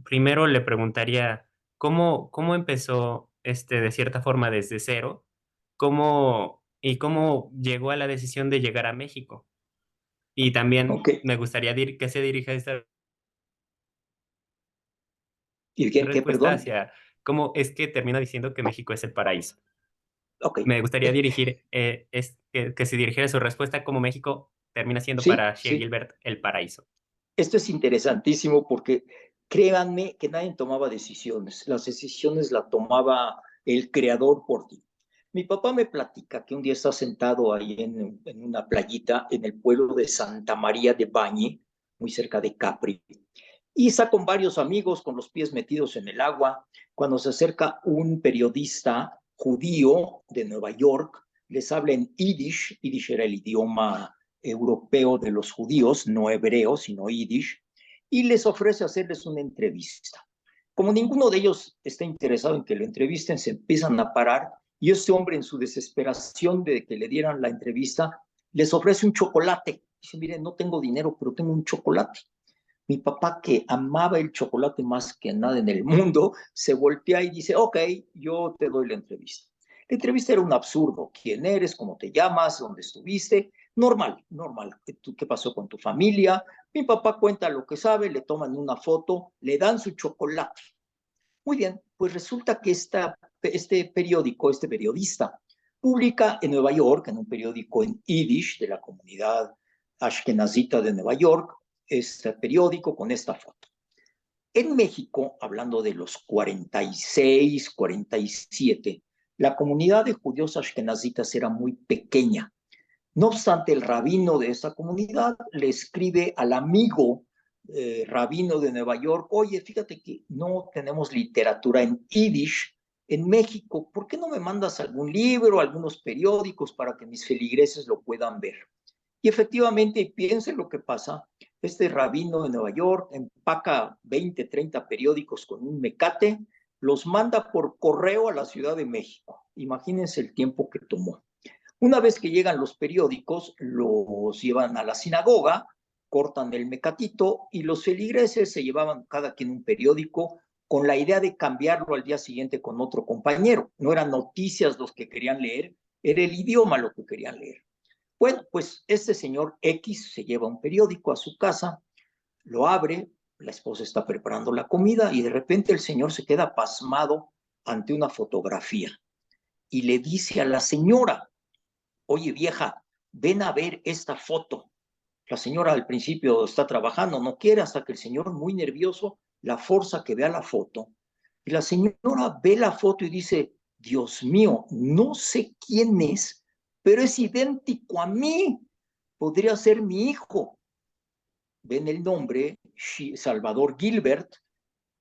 Primero le preguntaría cómo empezó, de cierta forma desde cero, cómo llegó a la decisión de llegar a México. Y también Ok. me gustaría que se dirija esta ¿Y qué, respuesta perdón? hacia cómo es que termina diciendo que México es el paraíso. Ok. Me gustaría dirigir, que se dirigiera su respuesta a cómo México termina siendo Sí, para Shea sí. Gilbert el paraíso. Esto es interesantísimo porque créanme que nadie tomaba decisiones. Las decisiones las tomaba el creador por ti. Mi papá me platica que un día está sentado ahí en una playita en el pueblo de Santa María de Bañi, muy cerca de Capri, y está con varios amigos con los pies metidos en el agua. Cuando se acerca un periodista judío de Nueva York, les habla en Yiddish. Yiddish era el idioma europeo de los judíos, no hebreo, sino Yiddish, y les ofrece hacerles una entrevista. Como ninguno de ellos está interesado en que lo entrevisten, se empiezan a parar y este hombre, en su desesperación de que le dieran la entrevista, les ofrece un chocolate Dice, mire, no tengo dinero, pero tengo un chocolate. Mi papá, que amaba el chocolate más que nada en el mundo, se voltea y dice, ok, yo te doy la entrevista. La entrevista era un absurdo. ¿Quién eres? ¿Cómo te llamas? ¿Dónde estuviste? Normal, normal. ¿Qué pasó con tu familia? Mi papá cuenta lo que sabe, le toman una foto, le dan su chocolate. Muy bien, pues resulta que este periódico, este periodista, publica en Nueva York, en un periódico en Yiddish de la comunidad ashkenazita de Nueva York, este periódico con esta foto. En México, hablando de los 46, 47, la comunidad de judíos ashkenazitas era muy pequeña. No obstante, el rabino de esa comunidad le escribe al amigo rabino de Nueva York, oye, fíjate que no tenemos literatura en Yiddish en México, ¿por qué no me mandas algún libro, algunos periódicos para que mis feligreses lo puedan ver? Y efectivamente, piensen lo que pasa, este rabino de Nueva York empaca 20, 30 periódicos con un mecate, los manda por correo a la Ciudad de México. Imagínense el tiempo que tomó. Una vez que llegan los periódicos, los llevan a la sinagoga, cortan el mecatito y los feligreses se llevaban cada quien un periódico con la idea de cambiarlo al día siguiente con otro compañero. No eran noticias los que querían leer, era el idioma lo que querían leer. Bueno, pues este señor X se lleva un periódico a su casa, lo abre, la esposa está preparando la comida y de repente el señor se queda pasmado ante una fotografía y le dice a la señora, oye vieja, ven a ver esta foto. La señora al principio está trabajando, no quiere, hasta que el señor, muy nervioso, la forza que vea la foto. Y la señora ve la foto y dice, Dios mío, no sé quién es, pero es idéntico a mí. Podría ser mi hijo. Ven el nombre, Salvador Gilbert,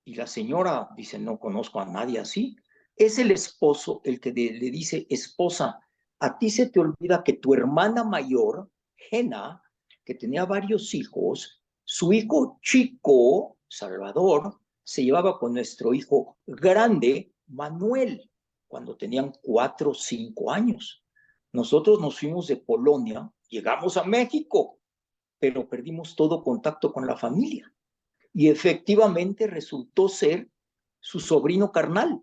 y la señora dice, no conozco a nadie así. Es el esposo el que le dice, esposa, a ti se te olvida que tu hermana mayor, Jena, que tenía varios hijos, su hijo chico, Salvador, se llevaba con nuestro hijo grande, Manuel, cuando tenían 4 o 5 años. Nosotros nos fuimos de Polonia, llegamos a México, pero perdimos todo contacto con la familia. Y efectivamente resultó ser su sobrino carnal.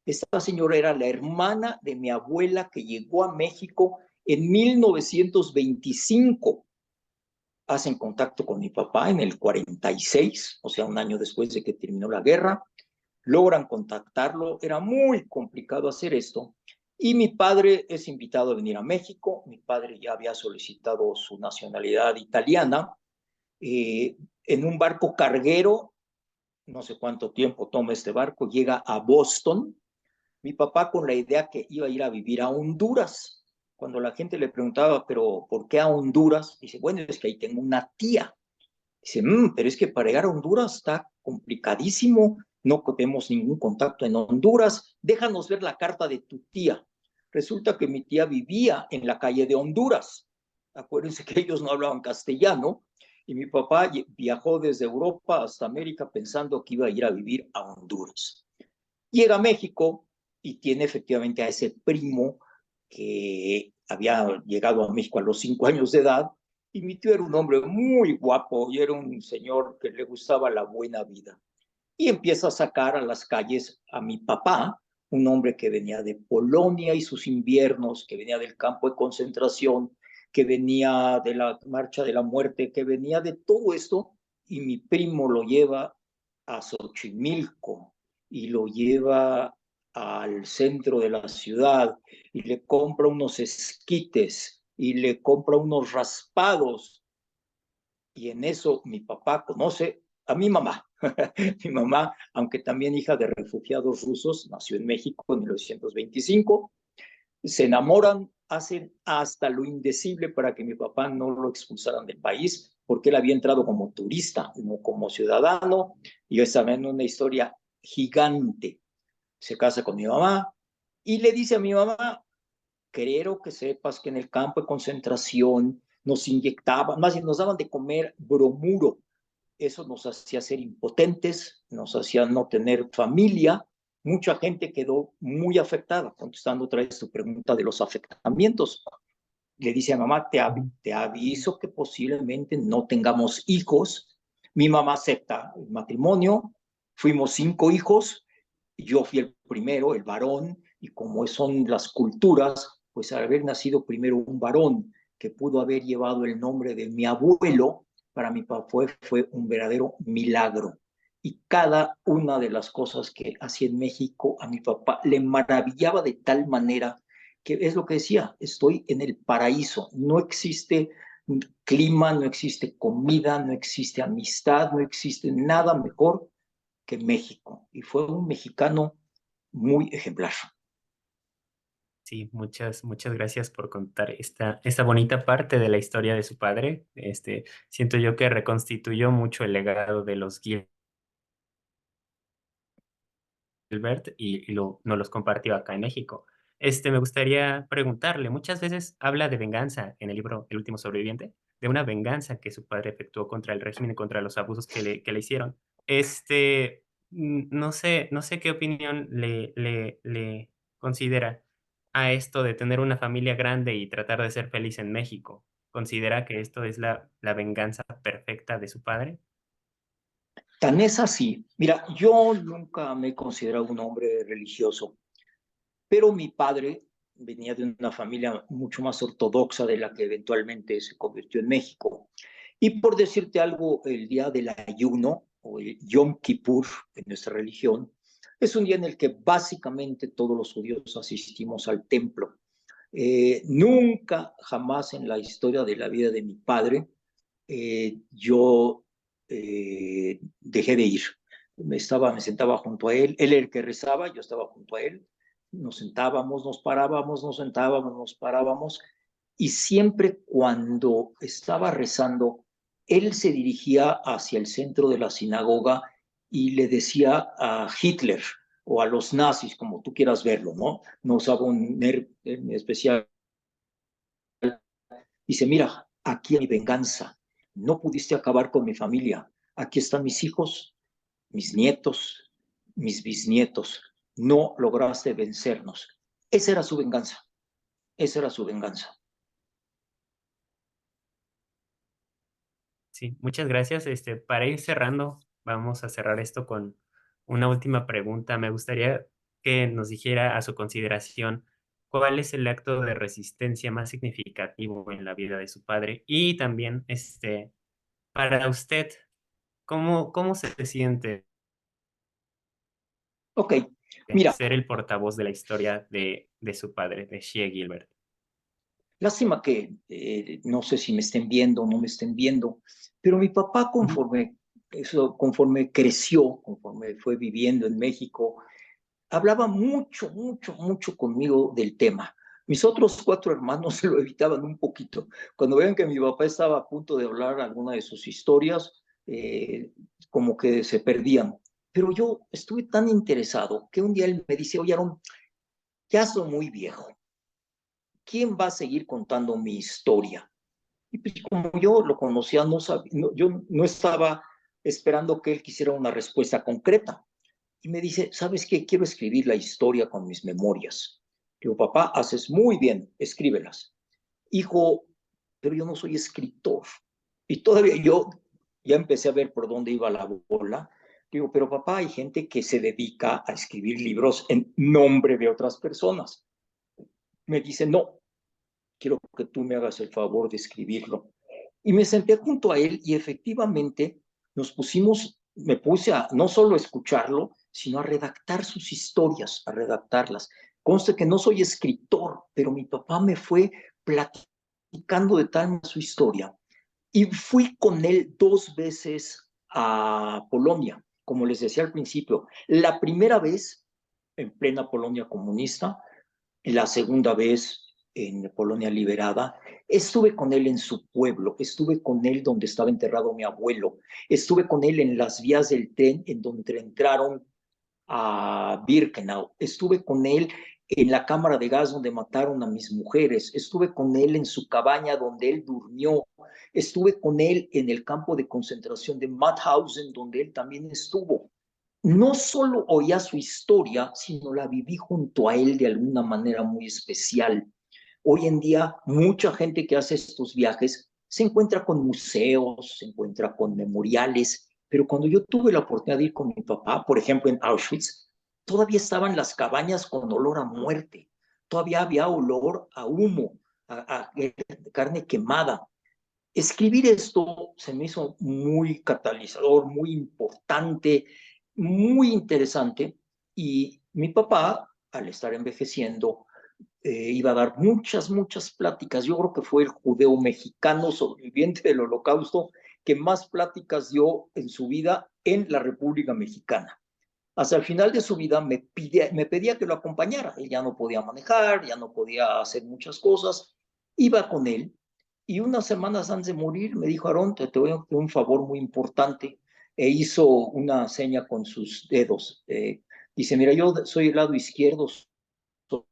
Esta señora era la hermana de mi abuela que llegó a México en 1925. Hacen contacto con mi papá en el 46, o sea, un año después de que terminó la guerra. Logran contactarlo, era muy complicado hacer esto. Y mi padre es invitado a venir a México. Mi padre ya había solicitado su nacionalidad italiana. En un barco carguero, no sé cuánto tiempo toma este barco, llega a Boston. Mi papá con la idea que iba a ir a vivir a Honduras. Cuando la gente le preguntaba, pero ¿por qué a Honduras? Dice, bueno, es que ahí tengo una tía. Dice, pero es que para llegar a Honduras está complicadísimo, no tenemos ningún contacto en Honduras, déjanos ver la carta de tu tía. Resulta que mi tía vivía en la calle de Honduras. Acuérdense que ellos no hablaban castellano y mi papá viajó desde Europa hasta América pensando que iba a ir a vivir a Honduras. Llega a México y tiene efectivamente a ese primo que había llegado a México a los 5 años de edad, y mi tío era un hombre muy guapo y era un señor que le gustaba la buena vida. Y empieza a sacar a las calles a mi papá, un hombre que venía de Polonia y sus inviernos, que venía del campo de concentración, que venía de la marcha de la muerte, que venía de todo esto, y mi primo lo lleva a Xochimilco y lo lleva al centro de la ciudad y le compra unos esquites y le compra unos raspados. Y en eso mi papá conoce a mi mamá. Mi mamá, aunque también hija de refugiados rusos, nació en México en 1925, se enamoran, hacen hasta lo indecible para que mi papá no lo expulsaran del país, porque él había entrado como turista, no como ciudadano, y yo estaba en una historia gigante. Se casa con mi mamá y le dice a mi mamá, quiero que sepas que en el campo de concentración nos inyectaban, más bien nos daban de comer bromuro. Eso nos hacía ser impotentes, nos hacía no tener familia. Mucha gente quedó muy afectada, contestando otra vez tu pregunta de los afectamientos. Le dice a mamá, te aviso que posiblemente no tengamos hijos. Mi mamá acepta el matrimonio, fuimos 5 hijos, yo fui el primero, el varón, y como son las culturas, pues al haber nacido primero un varón que pudo haber llevado el nombre de mi abuelo, para mi papá fue un verdadero milagro. Y cada una de las cosas que hacía en México a mi papá le maravillaba de tal manera que es lo que decía, estoy en el paraíso, no existe clima, no existe comida, no existe amistad, no existe nada mejor que México. Y fue un mexicano muy ejemplar. Sí, muchas gracias por contar esta bonita parte de la historia de su padre. Siento yo que reconstituyó mucho el legado de los Gilbert y nos los compartió acá en México. Me gustaría preguntarle, muchas veces habla de venganza en el libro El último sobreviviente, de una venganza que su padre efectuó contra el régimen y contra los abusos que le hicieron. No sé qué opinión le considera a esto de tener una familia grande y tratar de ser feliz en México. ¿Considera que esto es la venganza perfecta de su padre? Tan es así. Mira, yo nunca me he considerado un hombre religioso, pero mi padre venía de una familia mucho más ortodoxa de la que eventualmente se convirtió en México. Y por decirte algo, el día del ayuno o el Yom Kippur en nuestra religión es un día en el que básicamente todos los judíos asistimos al templo. Nunca, jamás en la historia de la vida de mi padre, yo dejé de ir. Me sentaba junto a él era el que rezaba, yo estaba junto a él, nos sentábamos, nos parábamos, nos sentábamos, nos parábamos, y siempre cuando estaba rezando, él se dirigía hacia el centro de la sinagoga y le decía a Hitler o a los nazis, como tú quieras verlo, ¿no? No usaba un en especial. Dice, mira, aquí hay venganza. No pudiste acabar con mi familia. Aquí están mis hijos, mis nietos, mis bisnietos. No lograste vencernos. Esa era su venganza. Esa era su venganza. Sí, muchas gracias. Para ir cerrando, vamos a cerrar esto con una última pregunta. Me gustaría que nos dijera a su consideración cuál es el acto de resistencia más significativo en la vida de su padre y también, para usted, ¿cómo se siente Ok, mira, ser el portavoz de la historia de su padre, de Shea Gilbert? lástima que no sé si me estén viendo o no me estén viendo, pero mi papá Ujú. conforme creció, conforme fue viviendo en México, hablaba mucho, mucho, mucho conmigo del tema. Mis otros 4 hermanos se lo evitaban un poquito. Cuando veían que mi papá estaba a punto de hablar alguna de sus historias, como que se perdían. Pero yo estuve tan interesado que un día él me dice, oye, Aaron, ya soy muy viejo. ¿Quién va a seguir contando mi historia? Y pues como yo lo conocía, yo no estaba esperando que él quisiera una respuesta concreta. Y me dice, ¿sabes qué? Quiero escribir la historia con mis memorias. Digo, papá, haces muy bien, escríbelas. Hijo, pero yo no soy escritor. Y todavía yo ya empecé a ver por dónde iba la bola. Digo, pero papá, hay gente que se dedica a escribir libros en nombre de otras personas. Me dice, no, quiero que tú me hagas el favor de escribirlo. Y me senté junto a él y efectivamente me puse a no solo escucharlo, sino a redactar sus historias, a redactarlas. Conste que no soy escritor, pero mi papá me fue platicando de tal su historia. Y fui con él 2 veces a Polonia, como les decía al principio. La primera vez en plena Polonia comunista, la segunda vez en Polonia liberada, estuve con él en su pueblo, estuve con él donde estaba enterrado mi abuelo, estuve con él en las vías del tren en donde entraron a Birkenau, estuve con él en la cámara de gas donde mataron a mis mujeres, estuve con él en su cabaña donde él durmió, estuve con él en el campo de concentración de Mauthausen donde él también estuvo. No solo oía su historia, sino la viví junto a él de alguna manera muy especial. Hoy en día, mucha gente que hace estos viajes se encuentra con museos, se encuentra con memoriales, pero cuando yo tuve la oportunidad de ir con mi papá, por ejemplo, en Auschwitz, todavía estaban las cabañas con olor a muerte, todavía había olor a humo, a carne quemada. Escribir esto se me hizo muy catalizador, muy importante, muy interesante. Y mi papá, al estar envejeciendo, iba a dar muchas pláticas. Yo creo que fue el judeo mexicano sobreviviente del Holocausto que más pláticas dio en su vida en la República Mexicana. Hasta el final de su vida me pedía que lo acompañara. Él ya no podía manejar, ya no podía hacer muchas cosas. Iba con él y unas semanas antes de morir me dijo, Aarón, te voy a pedir un favor muy importante. E hizo una seña con sus dedos. Dice, mira, yo soy el lado izquierdo, soy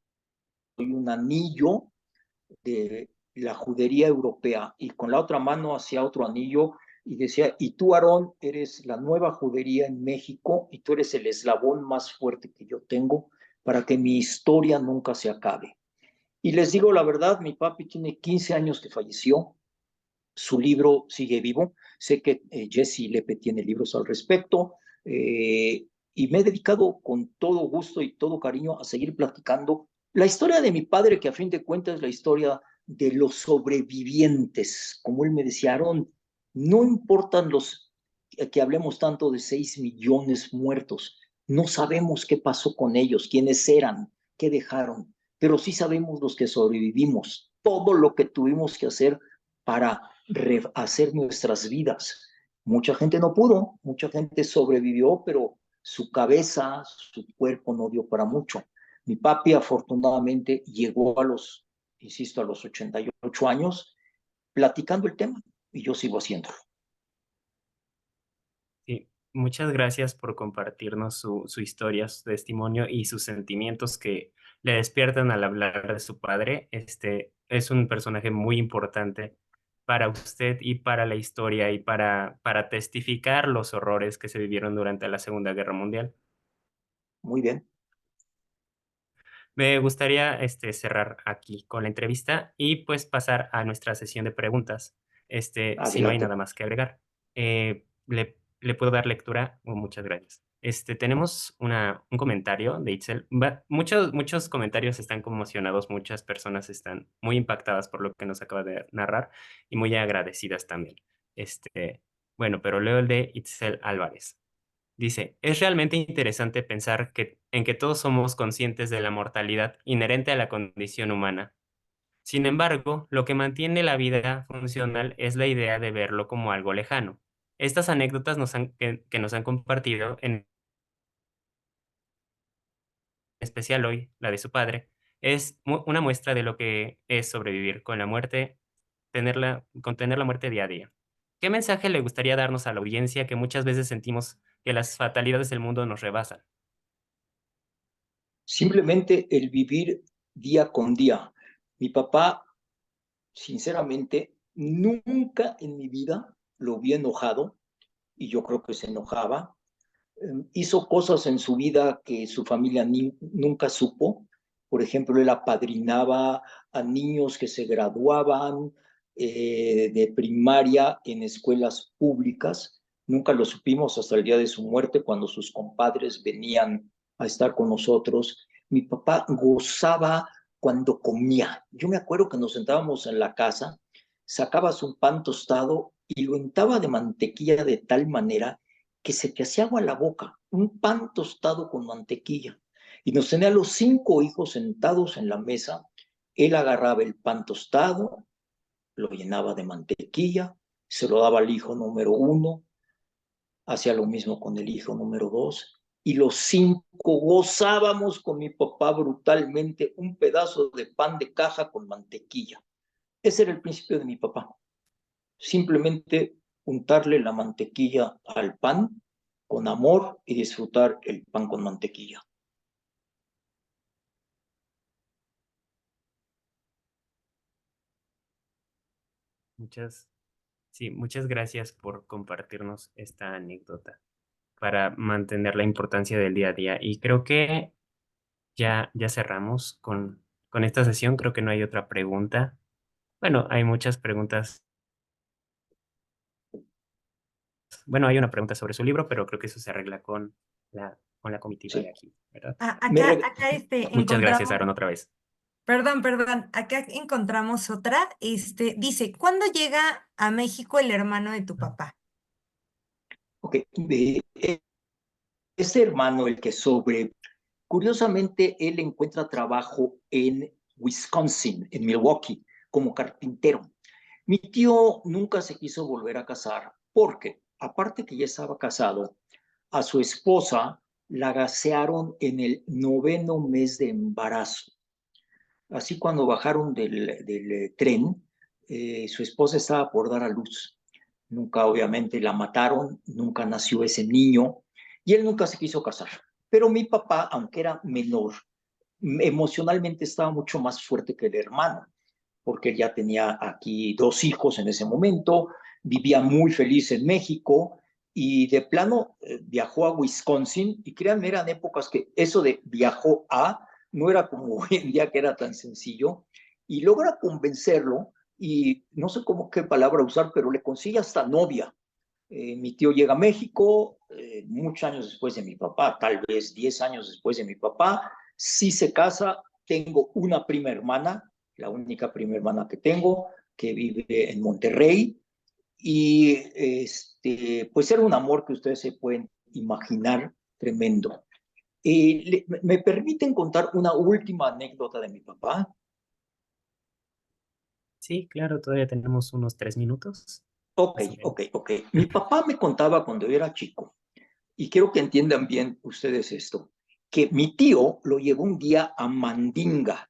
un anillo de la judería europea y con la otra mano hacía otro anillo y decía, y tú, Aarón, eres la nueva judería en México y tú eres el eslabón más fuerte que yo tengo para que mi historia nunca se acabe. Y les digo la verdad, mi papi tiene 15 años que falleció, su libro sigue vivo, sé que Jesse Lepe tiene libros al respecto, y me he dedicado con todo gusto y todo cariño a seguir platicando la historia de mi padre, que a fin de cuentas es la historia de los sobrevivientes. Como él me decía, Aarón, no importan los que hablemos tanto de 6 millones muertos, no sabemos qué pasó con ellos, quiénes eran, qué dejaron, pero sí sabemos los que sobrevivimos, todo lo que tuvimos que hacer para rehacer nuestras vidas. Mucha gente no pudo, mucha gente sobrevivió, pero su cabeza, su cuerpo no dio para mucho. Mi papi afortunadamente llegó a los, insisto, a los 88 años platicando el tema y yo sigo haciéndolo. Sí, muchas gracias por compartirnos su historia, su testimonio y sus sentimientos que le despiertan al hablar de su padre. Es un personaje muy importante para usted y para la historia y para testificar los horrores que se vivieron durante la Segunda Guerra Mundial. Muy bien, Me gustaría cerrar aquí con la entrevista y pues pasar a nuestra sesión de preguntas. Si no hay adelante. nada más que agregar, le puedo dar lectura. Muchas gracias. Tenemos un comentario de Itzel. Muchos comentarios están conmocionados, muchas personas están muy impactadas por lo que nos acaba de narrar y muy agradecidas también. Bueno, pero leo el de Itzel Álvarez. Dice, es realmente interesante pensar en que todos somos conscientes de la mortalidad inherente a la condición humana. Sin embargo, lo que mantiene la vida funcional es la idea de verlo como algo lejano. Estas anécdotas que nos han compartido, en especial hoy, la de su padre, es una muestra de lo que es sobrevivir con la muerte, contener la muerte día a día. ¿Qué mensaje le gustaría darnos a la audiencia que muchas veces sentimos que las fatalidades del mundo nos rebasan? Simplemente el vivir día con día. Mi papá, sinceramente, nunca en mi vida lo vi enojado y yo creo que se enojaba. Hizo cosas en su vida que su familia nunca supo. Por ejemplo, él apadrinaba a niños que se graduaban de primaria en escuelas públicas. Nunca lo supimos hasta el día de su muerte, cuando sus compadres venían a estar con nosotros. Mi papá gozaba cuando comía. Yo me acuerdo que nos sentábamos en la casa, sacabas un pan tostado y lo untaba de mantequilla de tal manera que se te hacía agua la boca, un pan tostado con mantequilla. Y nos tenía a los 5 hijos sentados en la mesa. Él agarraba el pan tostado, lo llenaba de mantequilla, se lo daba al hijo número 1, hacía lo mismo con el hijo número 2, y los 5 gozábamos con mi papá brutalmente un pedazo de pan de caja con mantequilla. Ese era el principio de mi papá. Simplemente untarle la mantequilla al pan con amor y disfrutar el pan con mantequilla. Muchas, sí, muchas gracias por compartirnos esta anécdota para mantener la importancia del día a día. Y creo que ya cerramos con esta sesión creo que no hay otra pregunta. Bueno, hay muchas preguntas. Bueno, hay una pregunta sobre su libro, pero creo que eso se arregla con la comitiva de Sí. aquí, ¿verdad? Me Acá, re- Muchas gracias, encontramos, Aaron, otra vez. perdón, acá encontramos otra, dice, ¿cuándo llega a México el hermano de tu papá? Ok, este hermano, el que curiosamente, él encuentra trabajo en Wisconsin, en Milwaukee, como carpintero. Mi tío nunca se quiso volver a casar porque, aparte que ya estaba casado, a su esposa la gasearon en el 9º mes de embarazo. Así cuando bajaron del tren, su esposa estaba por dar a luz. Nunca, obviamente, la mataron, nunca nació ese niño y él nunca se quiso casar. Pero mi papá, aunque era menor, emocionalmente estaba mucho más fuerte que el hermano, porque él ya tenía aquí 2 hijos en ese momento, vivía muy feliz en México y de plano viajó a Wisconsin y créanme, eran épocas que eso de viajó a no era como hoy en día que era tan sencillo y logra convencerlo y no sé cómo qué palabra usar, pero le consigue hasta novia. Mi tío llega a México muchos años después de mi papá, tal vez 10 años después de mi papá, sí se casa, tengo una prima hermana, la única prima hermana que tengo, que vive en Monterrey, y pues era un amor que ustedes se pueden imaginar tremendo. ¿Me permiten contar una última anécdota de mi papá? Sí, claro, todavía tenemos unos 3 minutos, Ok, más o ok, menos. ok. Mi papá me contaba cuando yo era chico, y quiero que entiendan bien ustedes esto, que mi tío lo llevó un día a Mandinga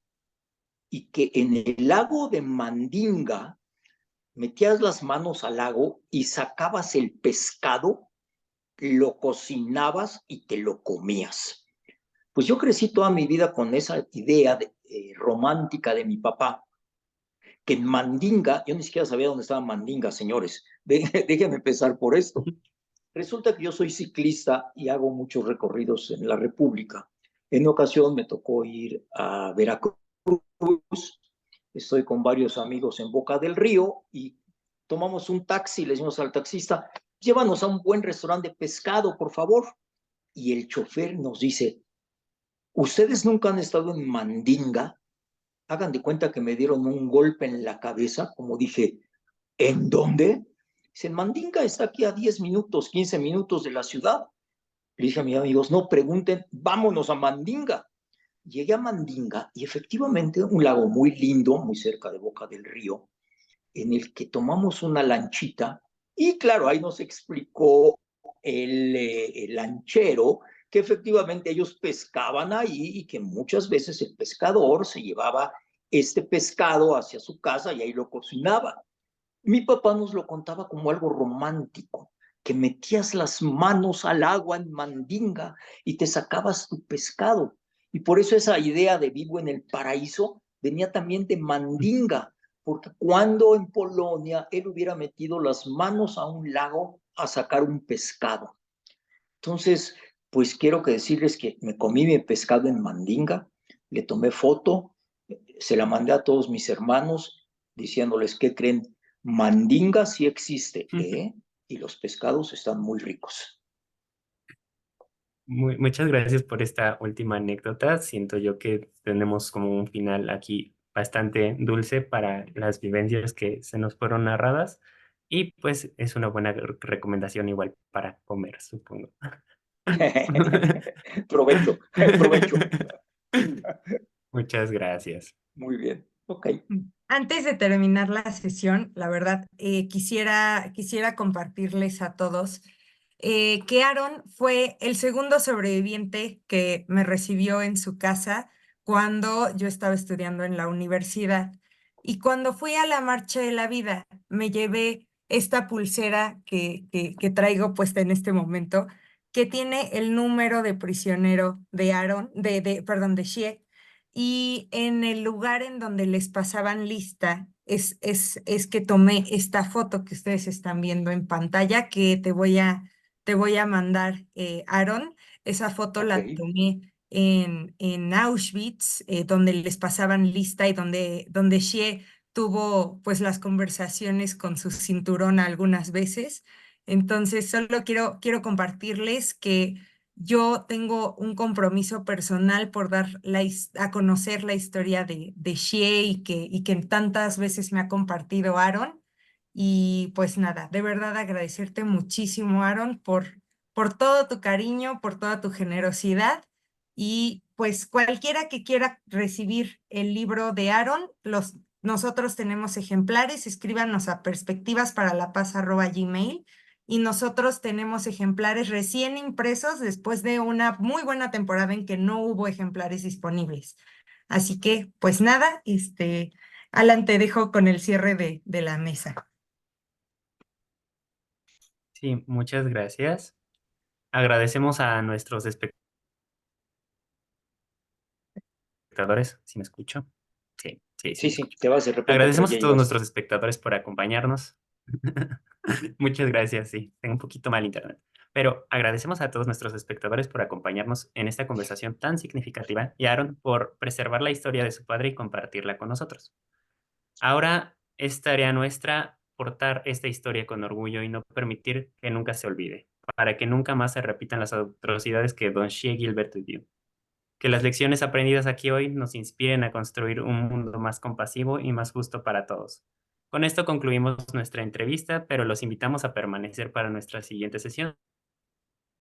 y que en el lago de Mandinga metías las manos al lago y sacabas el pescado, lo cocinabas y te lo comías. Pues yo crecí toda mi vida con esa idea romántica de mi papá, que en Mandinga, yo ni siquiera sabía dónde estaba Mandinga, señores, déjenme empezar por esto. Resulta que yo soy ciclista y hago muchos recorridos en la República. En una ocasión me tocó ir a Veracruz, estoy con varios amigos en Boca del Río y tomamos un taxi, le decimos al taxista, llévanos a un buen restaurante de pescado, por favor. Y el chofer nos dice, ¿ustedes nunca han estado en Mandinga? Hagan de cuenta que me dieron un golpe en la cabeza, como dije, ¿en dónde? Dicen, Mandinga está aquí a 10 minutos, 15 minutos de la ciudad. Le dije a mis amigos, no pregunten, vámonos a Mandinga. Llegué a Mandinga y efectivamente un lago muy lindo, muy cerca de Boca del Río, en el que tomamos una lanchita y claro, ahí nos explicó el lanchero que efectivamente ellos pescaban ahí y que muchas veces el pescador se llevaba este pescado hacia su casa y ahí lo cocinaba. Mi papá nos lo contaba como algo romántico, que metías las manos al agua en Mandinga y te sacabas tu pescado. Y por eso esa idea de vivo en el paraíso venía también de Mandinga, porque cuando en Polonia él hubiera metido las manos a un lago a sacar un pescado. Entonces, pues quiero que decirles que me comí mi pescado en Mandinga, le tomé foto, se la mandé a todos mis hermanos diciéndoles que creen, Mandinga sí existe, ¿eh? Y los pescados están muy ricos. Muchas gracias por esta última anécdota. Siento yo que tenemos como un final aquí bastante dulce para las vivencias que se nos fueron narradas y pues es una buena recomendación igual para comer, supongo. Provecho, provecho. Muchas gracias. Muy bien, ok. Antes de terminar la sesión, la verdad, quisiera compartirles a todos que Aaron fue el segundo sobreviviente que me recibió en su casa cuando yo estaba estudiando en la universidad. Y cuando fui a la Marcha de la Vida, me llevé esta pulsera que traigo puesta en este momento, que tiene el número de prisionero de Aaron, perdón, de Shie, y en el lugar en donde les pasaban lista es que tomé esta foto que ustedes están viendo en pantalla, que te voy a mandar, Aaron. Esa foto Ok, la tomé en Auschwitz, donde les pasaban lista y donde Xie tuvo pues las conversaciones con su cinturón algunas veces. Entonces, solo quiero compartirles que yo tengo un compromiso personal por dar a conocer la historia de Xie y que tantas veces me ha compartido Aaron. Y pues nada, de verdad agradecerte muchísimo, Aaron, por todo tu cariño, por toda tu generosidad. Y pues cualquiera que quiera recibir el libro de Aaron, nosotros tenemos ejemplares, escríbanos a perspectivasparalapaz@gmail y nosotros tenemos ejemplares recién impresos después de una muy buena temporada en que no hubo ejemplares disponibles. Así que, pues nada, Alan, te dejo con el cierre de la mesa. Sí, muchas gracias. Agradecemos a nuestros espectadores, si me escucho. Sí, sí, sí Sí, me sí, escucho. te vas de repente por Agradecemos allá a y todos vas. nuestros espectadores por acompañarnos. Muchas gracias, sí, tengo un poquito mal internet. Pero agradecemos a todos nuestros espectadores por acompañarnos en esta conversación tan significativa y a Aaron por preservar la historia de su padre y compartirla con nosotros. Ahora es tarea nuestra portar esta historia con orgullo y no permitir que nunca se olvide, para que nunca más se repitan las atrocidades que Don Shea Gilbert vivió. Que las lecciones aprendidas aquí hoy nos inspiren a construir un mundo más compasivo y más justo para todos. Con esto concluimos nuestra entrevista, pero los invitamos a permanecer para nuestra siguiente sesión.